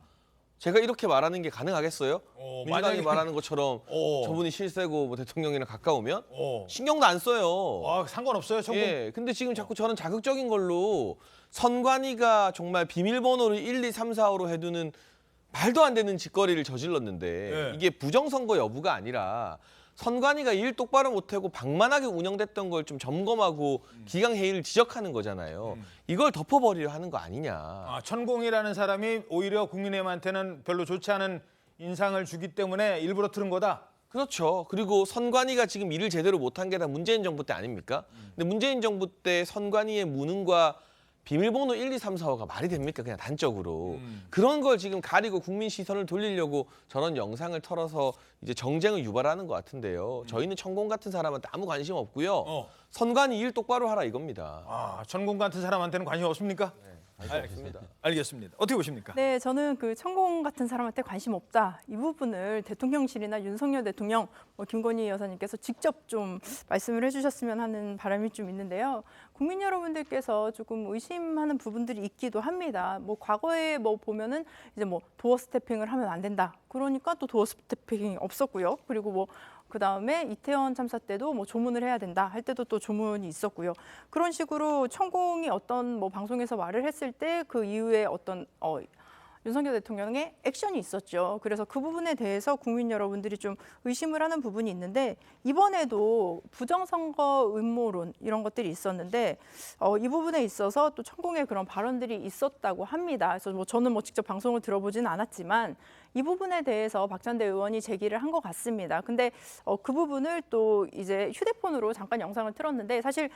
제가 이렇게 말하는 게 가능하겠어요? 민주당이 만약에- 말하는 것처럼 저분이 실세고 뭐 대통령이랑 가까우면 신경도 안 써요. 상관없어요, 천공. 예, 근데 지금 자꾸 저는 자극적인 걸로 선관위가 정말 비밀번호를 1, 2, 3, 4, 5로 해두는 말도 안 되는 짓거리를 저질렀는데 이게 부정선거 여부가 아니라 선관위가 일 똑바로 못하고 방만하게 운영됐던 걸 좀 점검하고 기강회의를 지적하는 거잖아요. 이걸 덮어버리려 하는 거 아니냐. 천공이라는 사람이 오히려 국민의힘한테는 별로 좋지 않은 인상을 주기 때문에 일부러 틀은 거다? 그렇죠. 그리고 선관위가 지금 일을 제대로 못한 게 다 문재인 정부 때 아닙니까? 근데 문재인 정부 때 선관위의 무능과 비밀번호 1, 2, 3, 4, 5가 말이 됩니까? 그냥 단적으로. 그런 걸 지금 가리고 국민 시선을 돌리려고 저런 영상을 털어서 이제 정쟁을 유발하는 것 같은데요. 저희는 천공 같은 사람한테 아무 관심 없고요. 선관위 일 똑바로 하라 이겁니다. 천공 같은 사람한테는 관심 없습니까? 알겠습니다. 알겠습니다. 어떻게 보십니까? 네, 저는 그 천공 같은 사람한테 관심 없다. 이 부분을 대통령실이나 윤석열 대통령, 김건희 여사님께서 직접 좀 말씀을 해주셨으면 하는 바람이 좀 있는데요. 국민 여러분들께서 조금 의심하는 부분들이 있기도 합니다. 뭐 과거에 뭐 보면은 이제 뭐 도어 스태핑을 하면 안 된다. 그러니까 또 도어 스태핑이 없었고요. 그리고 뭐 그다음에 이태원 참사 때도 뭐 조문을 해야 된다 할 때도 또 조문이 있었고요. 그런 식으로 천공이 어떤 뭐 방송에서 말을 했을 때 그 이후에 어떤 윤석열 대통령의 액션이 있었죠. 그래서 그 부분에 대해서 국민 여러분들이 좀 의심을 하는 부분이 있는데 이번에도 부정선거 음모론 이런 것들이 있었는데 이 부분에 있어서 또 천공의 그런 발언들이 있었다고 합니다. 그래서 뭐 저는 뭐 직접 방송을 들어보지는 않았지만 이 부분에 대해서 박찬대 의원이 제기를 한 것 같습니다. 근데 그 부분을 또 이제 휴대폰으로 잠깐 영상을 틀었는데 사실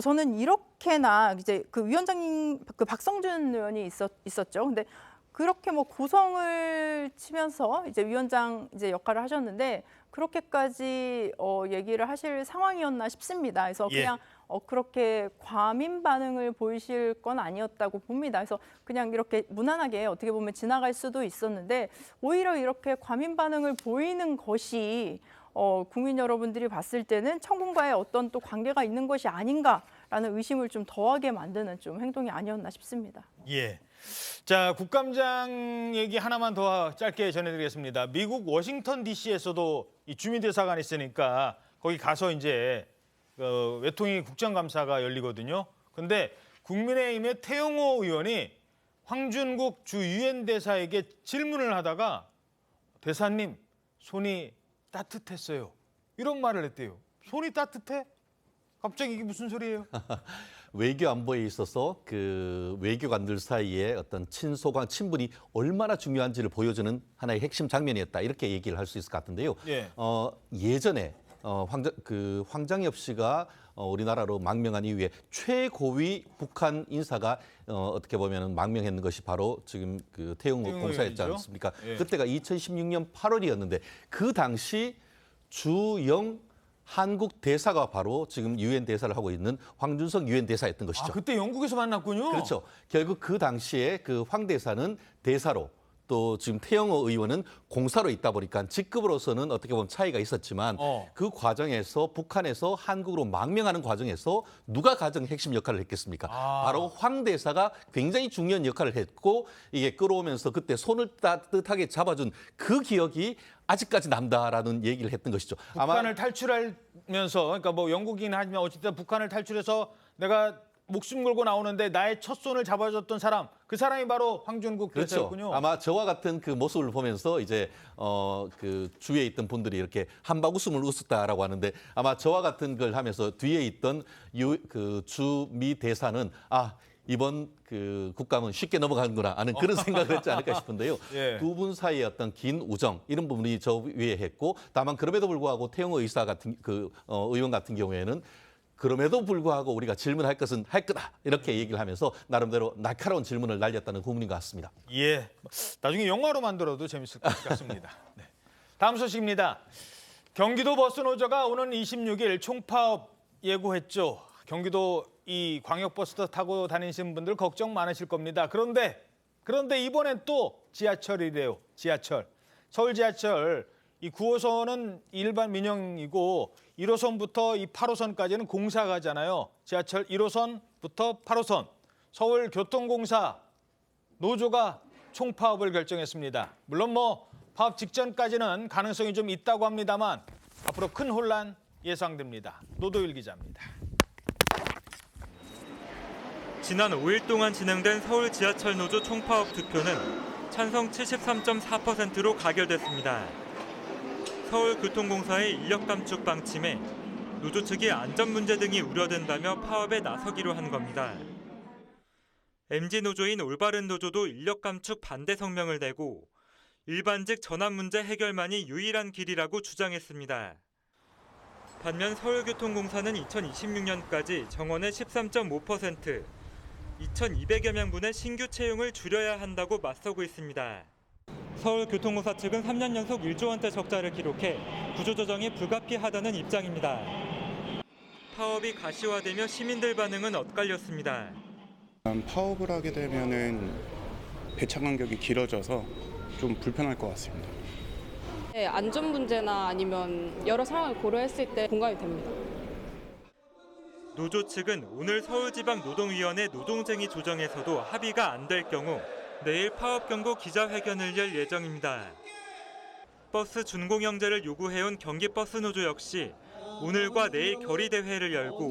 저는 이렇게나 이제 그 위원장님 그 박성준 의원이 있었죠. 근데 그렇게 뭐 고성을 치면서 이제 위원장 이제 역할을 하셨는데 그렇게까지 얘기를 하실 상황이었나 싶습니다. 그래서 그냥 그렇게 과민 반응을 보이실 건 아니었다고 봅니다. 그래서 그냥 이렇게 무난하게 어떻게 보면 지나갈 수도 있었는데 오히려 이렇게 과민 반응을 보이는 것이 국민 여러분들이 봤을 때는 천공과의 어떤 또 관계가 있는 것이 아닌가라는 의심을 좀 더하게 만드는 좀 행동이 아니었나 싶습니다. 예. 자, 국감장 얘기 하나만 더 짧게 전해드리겠습니다. 미국 워싱턴 DC에서도 이 주민대사관이 있으니까 거기 가서 이제 외통위 국정감사가 열리거든요. 근데 국민의힘의 태영호 의원이 황준국 주 유엔 대사에게 질문을 하다가 대사님 손이 따뜻했어요. 이런 말을 했대요. 손이 따뜻해? 갑자기 이게 무슨 소리예요? 외교 안보에 있어서 그 외교관들 사이에 어떤 친소관, 친분이 얼마나 중요한지를 보여주는 하나의 핵심 장면이었다. 이렇게 얘기를 할 수 있을 것 같은데요. 예. 예전에 황장엽 씨가 우리나라로 망명한 이후에 최고위 북한 인사가 어떻게 보면 망명했는 것이 바로 지금 그 태영호 공사였지 않습니까? 예. 그때가 2016년 8월이었는데 그 당시 주영 한국 대사가 바로 지금 유엔 대사를 하고 있는 황준석 유엔 대사였던 것이죠. 아, 그때 영국에서 만났군요. 그렇죠. 결국 그 당시에 그 황 대사는 대사로 또 지금 태영호 의원은 공사로 있다 보니까 직급으로서는 어떻게 보면 차이가 있었지만 그 과정에서 북한에서 한국으로 망명하는 과정에서 누가 가장 핵심 역할을 했겠습니까? 바로 황 대사가 굉장히 중요한 역할을 했고 이게 끌어오면서 그때 손을 따뜻하게 잡아준 그 기억이 아직까지 난다라는 얘기를 했던 것이죠. 북한을 탈출하면서 그러니까 뭐 영국이긴 하지만 어쨌든 북한을 탈출해서 내가 목숨 걸고 나오는데 나의 첫 손을 잡아줬던 사람, 그 사람이 바로 황준국 그렇죠. 대사였군요. 아마 저와 같은 그 모습을 보면서 이제 그 주위에 있던 분들이 이렇게 한박 웃음을 웃었다라고 하는데 아마 저와 같은 걸 하면서 뒤에 있던 그 주미 대사는 이번 그 국감은 쉽게 넘어가는구나 하는 그런 생각을 했지 않을까 싶은데요. 예. 두 분 사이의 어떤 긴 우정 이런 부분이 저 위에 했고 다만 그럼에도 불구하고 태영호 의사 같은 의원 같은 경우에는 그럼에도 불구하고 우리가 질문할 것은 할 거다 이렇게 얘기를 하면서 나름대로 날카로운 질문을 날렸다는 후문인 것 같습니다. 예, 나중에 영화로 만들어도 재밌을 것 같습니다. 네. 다음 소식입니다. 경기도 버스노조가 오는 26일 총파업 예고했죠. 경기도 이 광역버스 타고 다니시는 분들 걱정 많으실 겁니다. 그런데 이번엔 또 지하철이래요. 지하철. 서울 지하철 이 9호선은 일반 민영이고 1호선부터 이 8호선까지는 공사가잖아요. 지하철 1호선부터 8호선. 서울교통공사 노조가 총파업을 결정했습니다. 물론 뭐 파업 직전까지는 가능성이 좀 있다고 합니다만 앞으로 큰 혼란 예상됩니다. 노도일 기자입니다. 지난 5일 동안 진행된 서울 지하철 노조 총파업 투표는 찬성 73.4%로 가결됐습니다. 서울교통공사의 인력 감축 방침에 노조 측이 안전 문제 등이 우려된다며 파업에 나서기로 한 겁니다. MG노조인 올바른 노조도 인력 감축 반대 성명을 내고 일반직 전환 문제 해결만이 유일한 길이라고 주장했습니다. 반면 서울교통공사는 2026년까지 정원의 13.5%, 2,200여 명분의 신규 채용을 줄여야 한다고 맞서고 있습니다. 서울교통공사 측은 3년 연속 1조 원대 적자를 기록해 구조조정이 불가피하다는 입장입니다. 파업이 가시화되며 시민들 반응은 엇갈렸습니다. 파업을 하게 되면은 배차 간격이 길어져서 좀 불편할 것 같습니다. 네, 안전 문제나 아니면 여러 상황을 고려했을 때 공감이 됩니다. 노조 측은 오늘 서울지방노동위원회 노동쟁의 조정에서도 합의가 안 될 경우 내일 파업 경고 기자회견을 열 예정입니다. 버스 준공영제를 요구해온 경기버스노조 역시 오늘과 내일 결의대회를 열고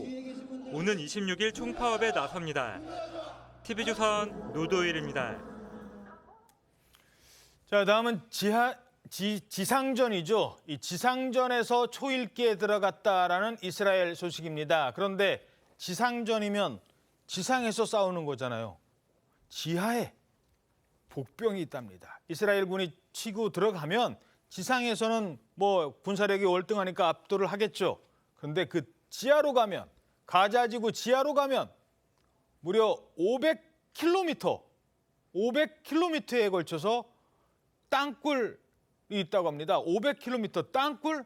오는 26일 총파업에 나섭니다. TV조선 노도일입니다. 자, 다음은 지상전이죠. 이 지상전에서 초읽기에 들어갔다라는 이스라엘 소식입니다. 그런데 지상전이면 지상에서 싸우는 거잖아요. 지하에 복병이 있답니다. 이스라엘군이 치고 들어가면 지상에서는 뭐 군사력이 월등하니까 압도를 하겠죠. 그런데 그 지하로 가면 가자지구 지하로 가면 무려 500km에 걸쳐서 땅굴이 있다고 합니다. 500km 땅굴?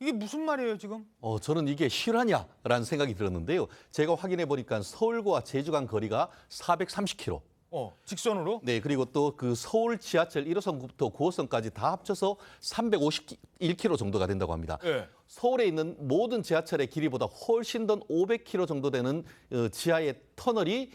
이게 무슨 말이에요, 지금? 저는 이게 실화냐라는 생각이 들었는데요. 제가 확인해 보니까 서울과 제주 간 거리가 430km. 직선으로? 네, 그리고 또 그 서울 지하철 1호선부터 9호선까지 다 합쳐서 351km 정도가 된다고 합니다. 네. 서울에 있는 모든 지하철의 길이보다 훨씬 더 500km 정도 되는 지하의 터널이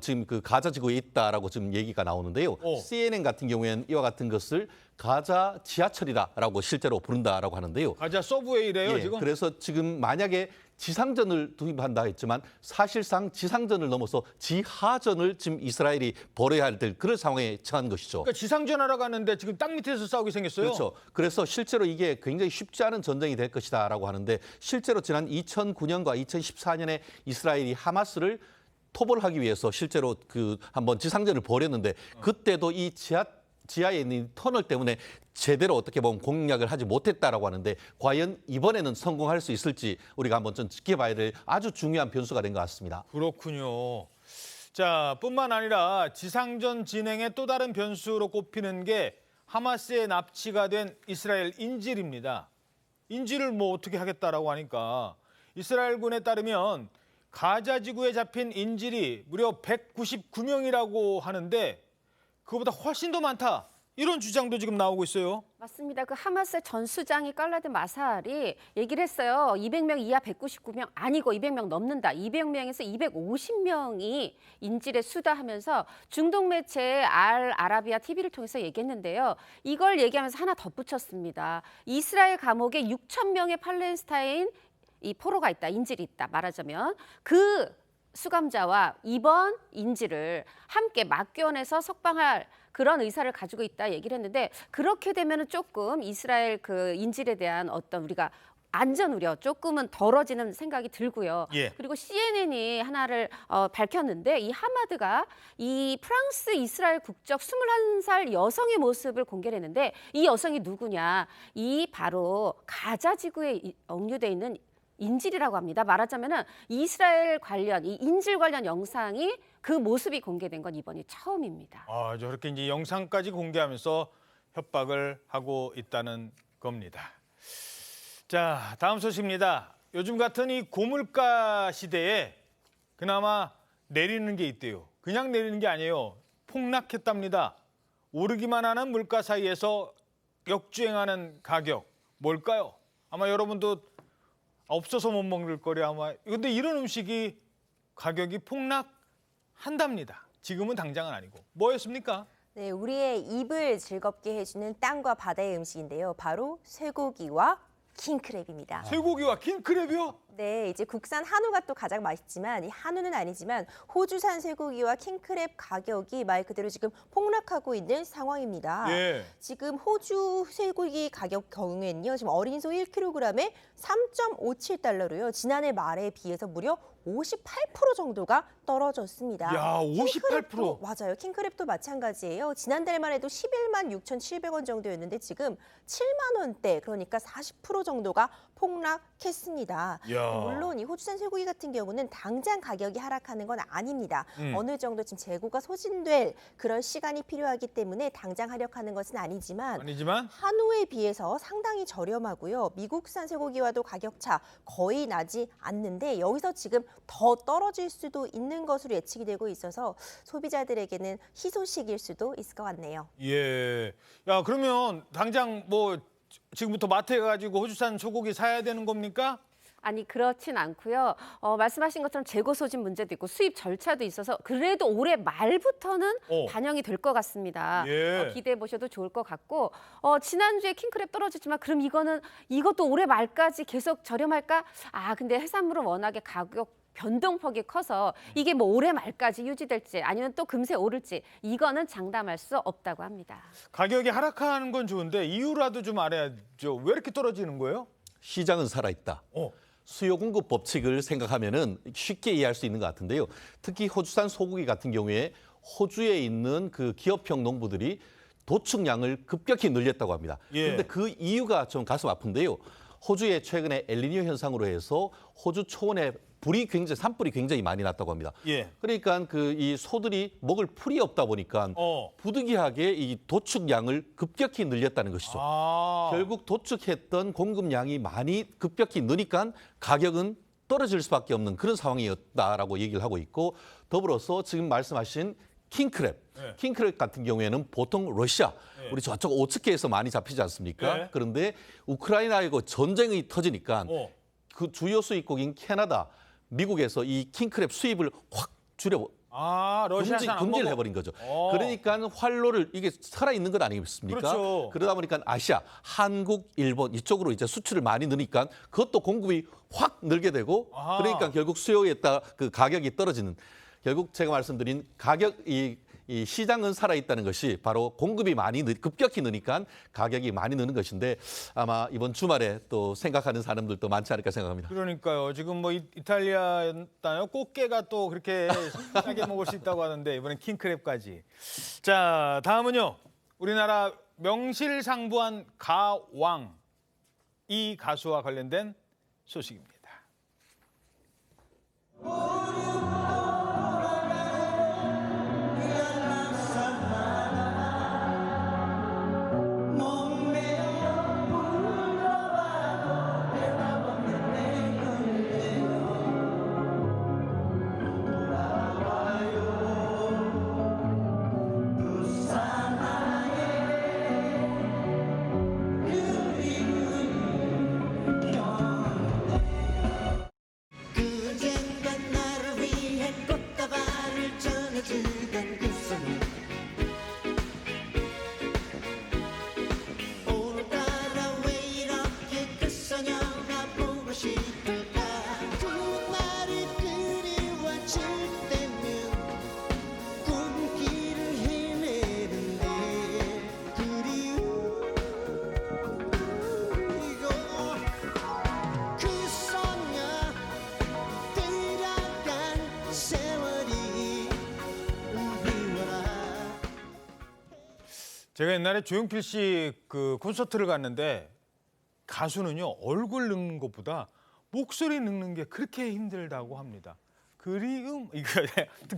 지금 그 가자지구에 있다라고 지금 얘기가 나오는데요. CNN 같은 경우에는 이와 같은 것을 가자 지하철이다라고 실제로 부른다라고 하는데요. 가자 서브웨이래요, 예, 지금? 그래서 지금 만약에 지상전을 투입한다 했지만 사실상 지상전을 넘어서 지하전을 지금 이스라엘이 벌여야 될 그런 상황에 처한 것이죠. 그러니까 지상전하러 가는데 지금 땅 밑에서 싸우게 생겼어요. 그렇죠. 그래서 실제로 이게 굉장히 쉽지 않은 전쟁이 될 것이다라고 하는데 실제로 지난 2009년과 2014년에 이스라엘이 하마스를 토벌하기 위해서 실제로 그 한번 지상전을 벌였는데 그때도 이 지하에 있는 터널 때문에 제대로 어떻게 보면 공략을 하지 못했다라고 하는데 과연 이번에는 성공할 수 있을지 우리가 한번 좀 지켜봐야 될 아주 중요한 변수가 된 것 같습니다. 그렇군요. 자, 뿐만 아니라 지상전 진행의 또 다른 변수로 꼽히는 게 하마스에 납치가 된 이스라엘 인질입니다. 인질을 뭐 어떻게 하겠다라고 하니까 이스라엘군에 따르면 가자 지구에 잡힌 인질이 무려 199명이라고 하는데 그거보다 훨씬 더 많다. 이런 주장도 지금 나오고 있어요. 맞습니다. 그 하마스 전 수장이 깔라드 마살이 얘기를 했어요. 200명 이하 199명 아니고 200명 넘는다. 200명에서 250명이 인질에 수다하면서 중동 매체 알 아라비아 TV를 통해서 얘기했는데요. 이걸 얘기하면서 하나 덧붙였습니다. 이스라엘 감옥에 6천 명의 팔레스타인 이 포로가 있다, 인질이 있다 말하자면 그 수감자와 이번 인질을 함께 맞견해서 석방할 그런 의사를 가지고 있다 얘기를 했는데 그렇게 되면은 조금 이스라엘 그 인질에 대한 어떤 우리가 안전 우려 조금은 덜어지는 생각이 들고요. 예. 그리고 CNN이 하나를 밝혔는데 이 하마드가 이 프랑스 이스라엘 국적 21살 여성의 모습을 공개를 했는데 이 여성이 누구냐? 이 바로 가자 지구에 억류돼 있는 인질이라고 합니다. 말하자면은 이스라엘 관련, 이 인질 관련 영상이 그 모습이 공개된 건 이번이 처음입니다. 아, 저렇게 이제 영상까지 공개하면서 협박을 하고 있다는 겁니다. 자, 다음 소식입니다. 요즘 같은 이 고물가 시대에 그나마 내리는 게 있대요. 그냥 내리는 게 아니에요. 폭락했답니다. 오르기만 하는 물가 사이에서 역주행하는 가격 뭘까요? 아마 여러분도 없어서 못 먹을 거리 아마. 근데 이런 음식이 가격이 폭락한답니다. 지금은 당장은 아니고. 뭐였습니까? 네, 우리의 입을 즐겁게 해주는 땅과 바다의 음식인데요. 바로 쇠고기와 킹크랩입니다. 쇠고기와 킹크랩이요? 네, 이제 국산 한우가 또 가장 맛있지만 이 한우는 아니지만 호주산 쇠고기와 킹크랩 가격이 말 그대로 지금 폭락하고 있는 상황입니다. 예. 지금 호주 쇠고기 가격 경우에는요. 지금 어린 소 1kg에 3.57달러로요. 지난해 말에 비해서 무려 58% 정도가 떨어졌습니다. 야, 58%? 킹크랩도, 맞아요. 킹크랩도 마찬가지예요. 지난달만 해도 11만 6,700원 정도였는데 지금 7만 원대, 그러니까 40% 정도가 폭락했습니다. 야. 물론 이 호주산 쇠고기 같은 경우는 당장 가격이 하락하는 건 아닙니다. 어느 정도 지금 재고가 소진될 그런 시간이 필요하기 때문에 당장 하락하는 것은 아니지만 한우에 비해서 상당히 저렴하고요. 미국산 쇠고기와도 가격차 거의 나지 않는데 여기서 지금 더 떨어질 수도 있는 것으로 예측이 되고 있어서 소비자들에게는 희소식일 수도 있을 것 같네요. 예. 야, 그러면 당장 뭐 지금부터 마트에 가지고 호주산 소고기 사야 되는 겁니까? 아니 그렇진 않고요. 말씀하신 것처럼 재고 소진 문제도 있고 수입 절차도 있어서 그래도 올해 말부터는 반영이 될 것 같습니다. 예. 기대해 보셔도 좋을 것 같고 지난주에 킹크랩 떨어졌지만 그럼 이것도 올해 말까지 계속 저렴할까? 아 근데 해산물은 워낙에 가격 변동폭이 커서 이게 뭐 올해 말까지 유지될지 아니면 또 금세 오를지 이거는 장담할 수 없다고 합니다. 가격이 하락하는 건 좋은데 이유라도 좀 알아야죠. 왜 이렇게 떨어지는 거예요? 시장은 살아있다. 수요 공급 법칙을 생각하면은 쉽게 이해할 수 있는 것 같은데요. 특히 호주산 소고기 같은 경우에 호주에 있는 그 기업형 농부들이 도축량을 급격히 늘렸다고 합니다. 그런데 그 이유가 좀 가슴 아픈데요. 호주에 최근에 엘니뇨 현상으로 해서 호주 초원에 산불이 굉장히 많이 났다고 합니다. 그러니까 이 소들이 먹을 풀이 없다 보니까 부득이하게 이 도축량을 급격히 늘렸다는 것이죠. 결국 도축했던 공급량이 많이 급격히 느니까 가격은 떨어질 수밖에 없는 그런 상황이었다라고 얘기를 하고 있고 더불어서 지금 말씀하신 킹크랩. 킹크랩 같은 경우에는 보통 러시아, 우리 저쪽 오츠케에서 많이 잡히지 않습니까? 그런데 우크라이나하고 전쟁이 터지니까 그 주요 수입국인 캐나다, 미국에서 이 킹크랩 수입을 확 러시아산 금지를 해버린 거죠. 그러니까 활로를 이게 살아있는 것 아니겠습니까? 그렇죠. 그러다 보니까 아시아, 한국, 일본 이쪽으로 이제 수출을 많이 넣으니까 그것도 공급이 확 늘게 되고 그러니까 결국 수요에 따라 그 가격이 떨어지는 결국 제가 말씀드린 이 시장은 살아있다는 것이 바로 공급이 많이 급격히 느니까 가격이 많이 느는 것인데 아마 이번 주말에 또 생각하는 사람들도 많지 않을까 생각합니다. 그러니까요. 지금 뭐 이탈리아였나요? 꽃게가 또 그렇게 싸게 먹을 수 있다고 하는데 이번엔 킹크랩까지. 자, 다음은요. 우리나라 명실상부한 가왕 이 가수와 관련된 소식입니다. 제가 옛날에 조용필 씨 그 콘서트를 갔는데 가수는요 얼굴 늙는 것보다 목소리 늙는 게 그렇게 힘들다고 합니다. 그리움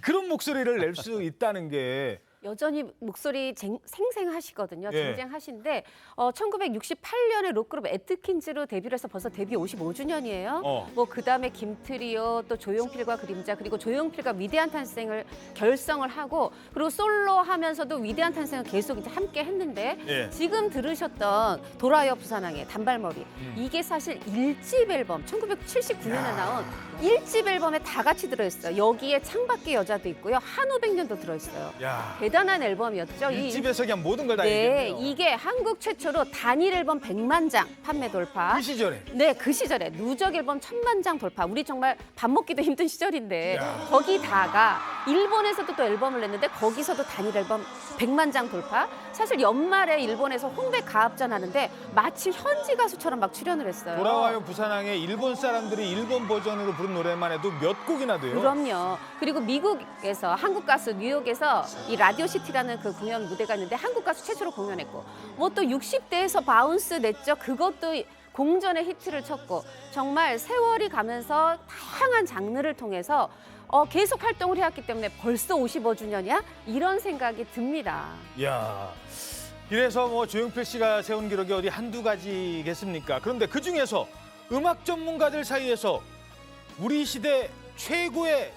그런 목소리를 낼 수 있다는 게 여전히 목소리 생생하시거든요. 예. 쟁쟁하신데 1968년에 록그룹 애트킨즈로 데뷔를 해서 벌써 데뷔 55주년이에요. 뭐 그다음에 김트리오 또 조용필과 그림자 그리고 조용필과 위대한 탄생을 결성을 하고 그리고 솔로 하면서도 위대한 탄생을 계속 이제 함께 했는데 예. 지금 들으셨던 돌아요 부산항의 단발머리 이게 사실 1집 앨범 1979년에 나온 1집 앨범에 다 같이 들어있어요. 여기에 창밖의 여자도 있고요. 한우백년도 들어있어요. 야. 대단한 앨범이었죠. 이 집에서 그냥 모든 걸 다 네, 얘기했네요. 이게 한국 최초로 단일 앨범 100만 장 판매 돌파. 그 시절에. 네, 그 시절에 누적 앨범 1000만 장 돌파. 우리 정말 밥 먹기도 힘든 시절인데 거기다가 일본에서도 또 앨범을 냈는데 거기서도 단일 앨범 100만 장 돌파. 사실 연말에 일본에서 홍대 가합전 하는데 마치 현지 가수처럼 막 출연을 했어요. 돌아와요 부산항에 일본 사람들이 일본 버전으로 부른 노래만 해도 몇 곡이나 돼요. 그럼요. 그리고 미국에서 한국 가수 뉴욕에서 이 라디오 시티라는 그 공연 무대가 있는데 한국 가수 최초로 공연했고 뭐 또 60대에서 바운스 냈죠. 그것도 공전의 히트를 쳤고 정말 세월이 가면서 다양한 장르를 통해서 계속 활동을 해왔기 때문에 벌써 55주년이야? 이런 생각이 듭니다. 이야, 이래서 뭐 조용필 씨가 세운 기록이 어디 한두 가지겠습니까? 그런데 그중에서 음악 전문가들 사이에서 우리 시대 최고의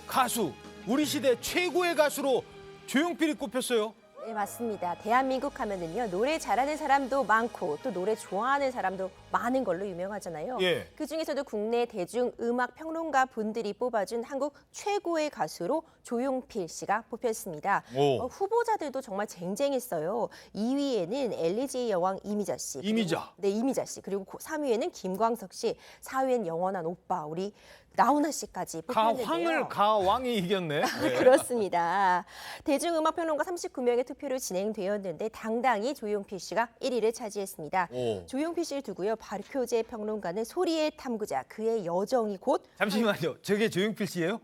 가수, 우리 시대 최고의 가수로 조용필이 꼽혔어요. 네, 맞습니다. 대한민국 하면은요 노래 잘하는 사람도 많고 또 노래 좋아하는 사람도 많은 걸로 유명하잖아요. 예. 그중에서도 국내 대중음악 평론가 분들이 뽑아준 한국 최고의 가수로 조용필 씨가 뽑혔습니다. 후보자들도 정말 쟁쟁했어요. 2위에는 엘리제이 여왕 이미자 씨. 이미자. 네, 이미자 씨. 그리고 3위에는 김광석 씨, 4위엔 영원한 오빠 우리 나훈아 씨까지 뽑혔는데요. 가왕이 이겼네. 네. 그렇습니다. 대중음악평론가 39명의 투표로 진행되었는데 당당히 조용필 씨가 1위를 차지했습니다. 조용필 씨를 두고요. 박효재 평론가는 소리의 탐구자, 그의 여정이 곧... 잠시만요. 저게 조용필 씨예요?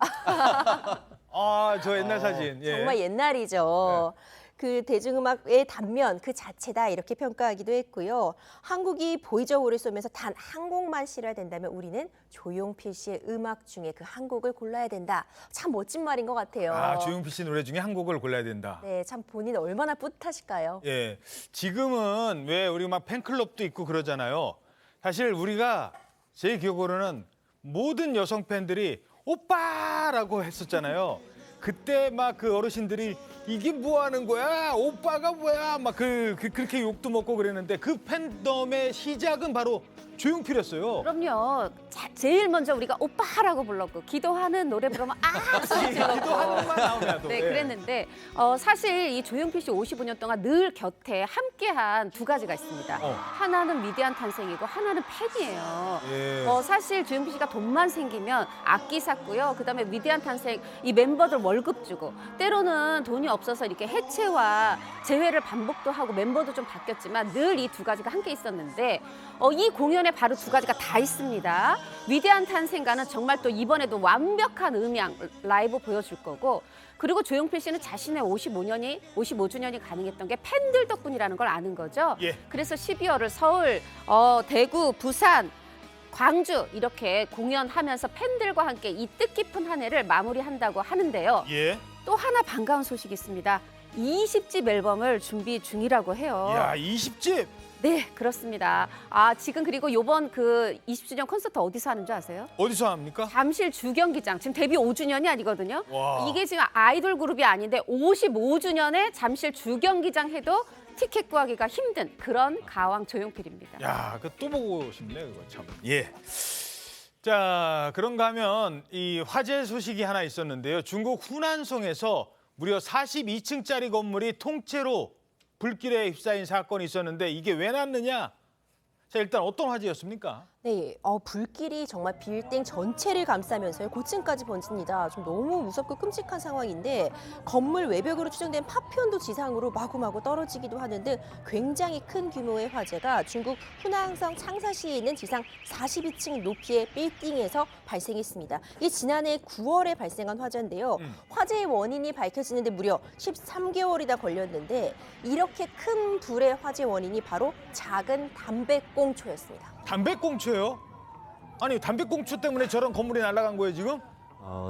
저 옛날 사진. 예. 정말 옛날이죠. 그 대중음악의 단면 그 자체다 이렇게 평가하기도 했고요. 한국이 보이저우를 쏘면서 단 한 곡만 실어야 된다면 우리는 조용필 씨의 음악 중에 그 한 곡을 골라야 된다. 참 멋진 말인 것 같아요. 조용필 씨 노래 중에 한 곡을 골라야 된다. 네, 참 본인 얼마나 뿌듯하실까요? 예, 지금은 왜 우리 막 팬클럽도 있고 그러잖아요. 사실 우리가 제 기억으로는 모든 여성 팬들이 오빠라고 했었잖아요. 그때 막 그 어르신들이 이게 뭐 하는 거야? 오빠가 뭐야? 막 그렇게 욕도 먹고 그랬는데 그 팬덤의 시작은 바로 조용필했어요. 그럼요. 제일 먼저 우리가 오빠라고 불렀고 기도하는 노래 부르면 소리 질렀고. 기도하는 것만 나오면 네, 그랬는데 사실 이 조용필 씨 55년 동안 늘 곁에 함께한 두 가지가 있습니다. 하나는 위대한 탄생이고 하나는 팬이에요. 예. 사실 조용필 씨가 돈만 생기면 악기 샀고요. 그다음에 위대한 탄생 이 멤버들 월급 주고 때로는 돈이 없어서 이렇게 해체와 재회를 반복도 하고 멤버도 좀 바뀌었지만 늘 이 두 가지가 함께 있었는데 이 공연에 바로 두 가지가 다 있습니다. 위대한 탄생가는 정말 또 이번에도 완벽한 음향 라이브 보여줄 거고 그리고 조용필 씨는 자신의 55주년이 가능했던 게 팬들 덕분이라는 걸 아는 거죠. 예. 그래서 12월을 서울, 대구, 부산, 광주 이렇게 공연하면서 팬들과 함께 이 뜻깊은 한 해를 마무리한다고 하는데요. 예. 또 하나 반가운 소식이 있습니다. 20집 앨범을 준비 중이라고 해요. 야, 20집? 네, 그렇습니다. 지금 그리고 요번 그 20주년 콘서트 어디서 하는 줄 아세요? 어디서 합니까? 잠실 주경기장. 지금 데뷔 5주년이 아니거든요. 와. 이게 지금 아이돌 그룹이 아닌데 55주년에 잠실 주경기장 해도 티켓 구하기가 힘든 그런 가왕 조용필입니다. 야, 그 또 보고 싶네, 그거 참. 예. 자, 그런가 하면 이 화재 소식이 하나 있었는데요. 중국 후난성에서 무려 42층짜리 건물이 통째로 불길에 휩싸인 사건이 있었는데 이게 왜 났느냐? 자, 일단 어떤 화재였습니까? 네, 불길이 정말 빌딩 전체를 감싸면서요. 고층까지 번집니다. 좀 너무 무섭고 끔찍한 상황인데 건물 외벽으로 추정된 파편도 지상으로 마구마구 떨어지기도 하는 등 굉장히 큰 규모의 화재가 중국 후난성 창사시에 있는 지상 42층 높이의 빌딩에서 발생했습니다. 이게 지난해 9월에 발생한 화재인데요. 화재의 원인이 밝혀지는데 무려 13개월이나 걸렸는데 이렇게 큰 불의 화재 원인이 바로 작은 담배꽁초였습니다. 담배꽁초요? 아니, 담배꽁초 때문에 저런 건물이 날아간 거예요, 지금?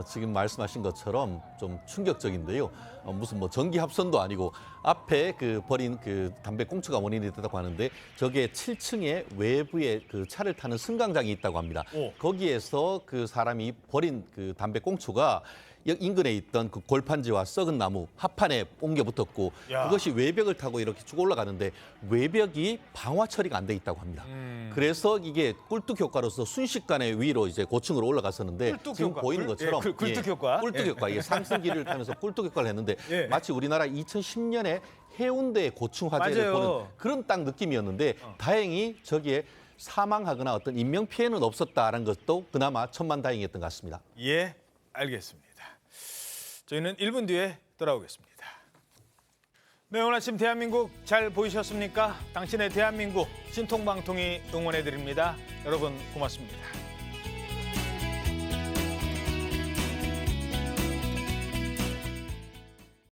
지금 말씀하신 것처럼 좀 충격적인데요. 무슨 뭐 전기 합선도 아니고 앞에 그 버린 그 담배꽁초가 원인이 됐다고 하는데 저게 7층에 외부에 그 차를 타는 승강장이 있다고 합니다. 거기에서 그 사람이 버린 그 담배꽁초가 인근에 있던 그 골판지와 썩은 나무 합판에 옮겨 붙었고 그것이 외벽을 타고 이렇게 쭉 올라가는데 외벽이 방화 처리가 안 돼 있다고 합니다. 그래서 이게 꿀뚝 효과로서 순식간에 위로 이제 고층으로 올라갔었는데 지금 효과. 보이는 것처럼 꿀뚝 효과. 꿀뚝 효과. 이게 상승기를 타면서 꿀뚝 효과를 했는데 마치 우리나라 2010년에 해운대 고층 화재를 보는 그런 딱 느낌이었는데 다행히 저기에 사망하거나 어떤 인명 피해는 없었다라는 것도 그나마 천만다행이었던 것 같습니다. 예, 알겠습니다. 저희는 1분 뒤에 돌아오겠습니다. 네, 오늘 아침 대한민국 잘 보이셨습니까? 당신의 대한민국 신통방통이 응원해드립니다. 여러분 고맙습니다.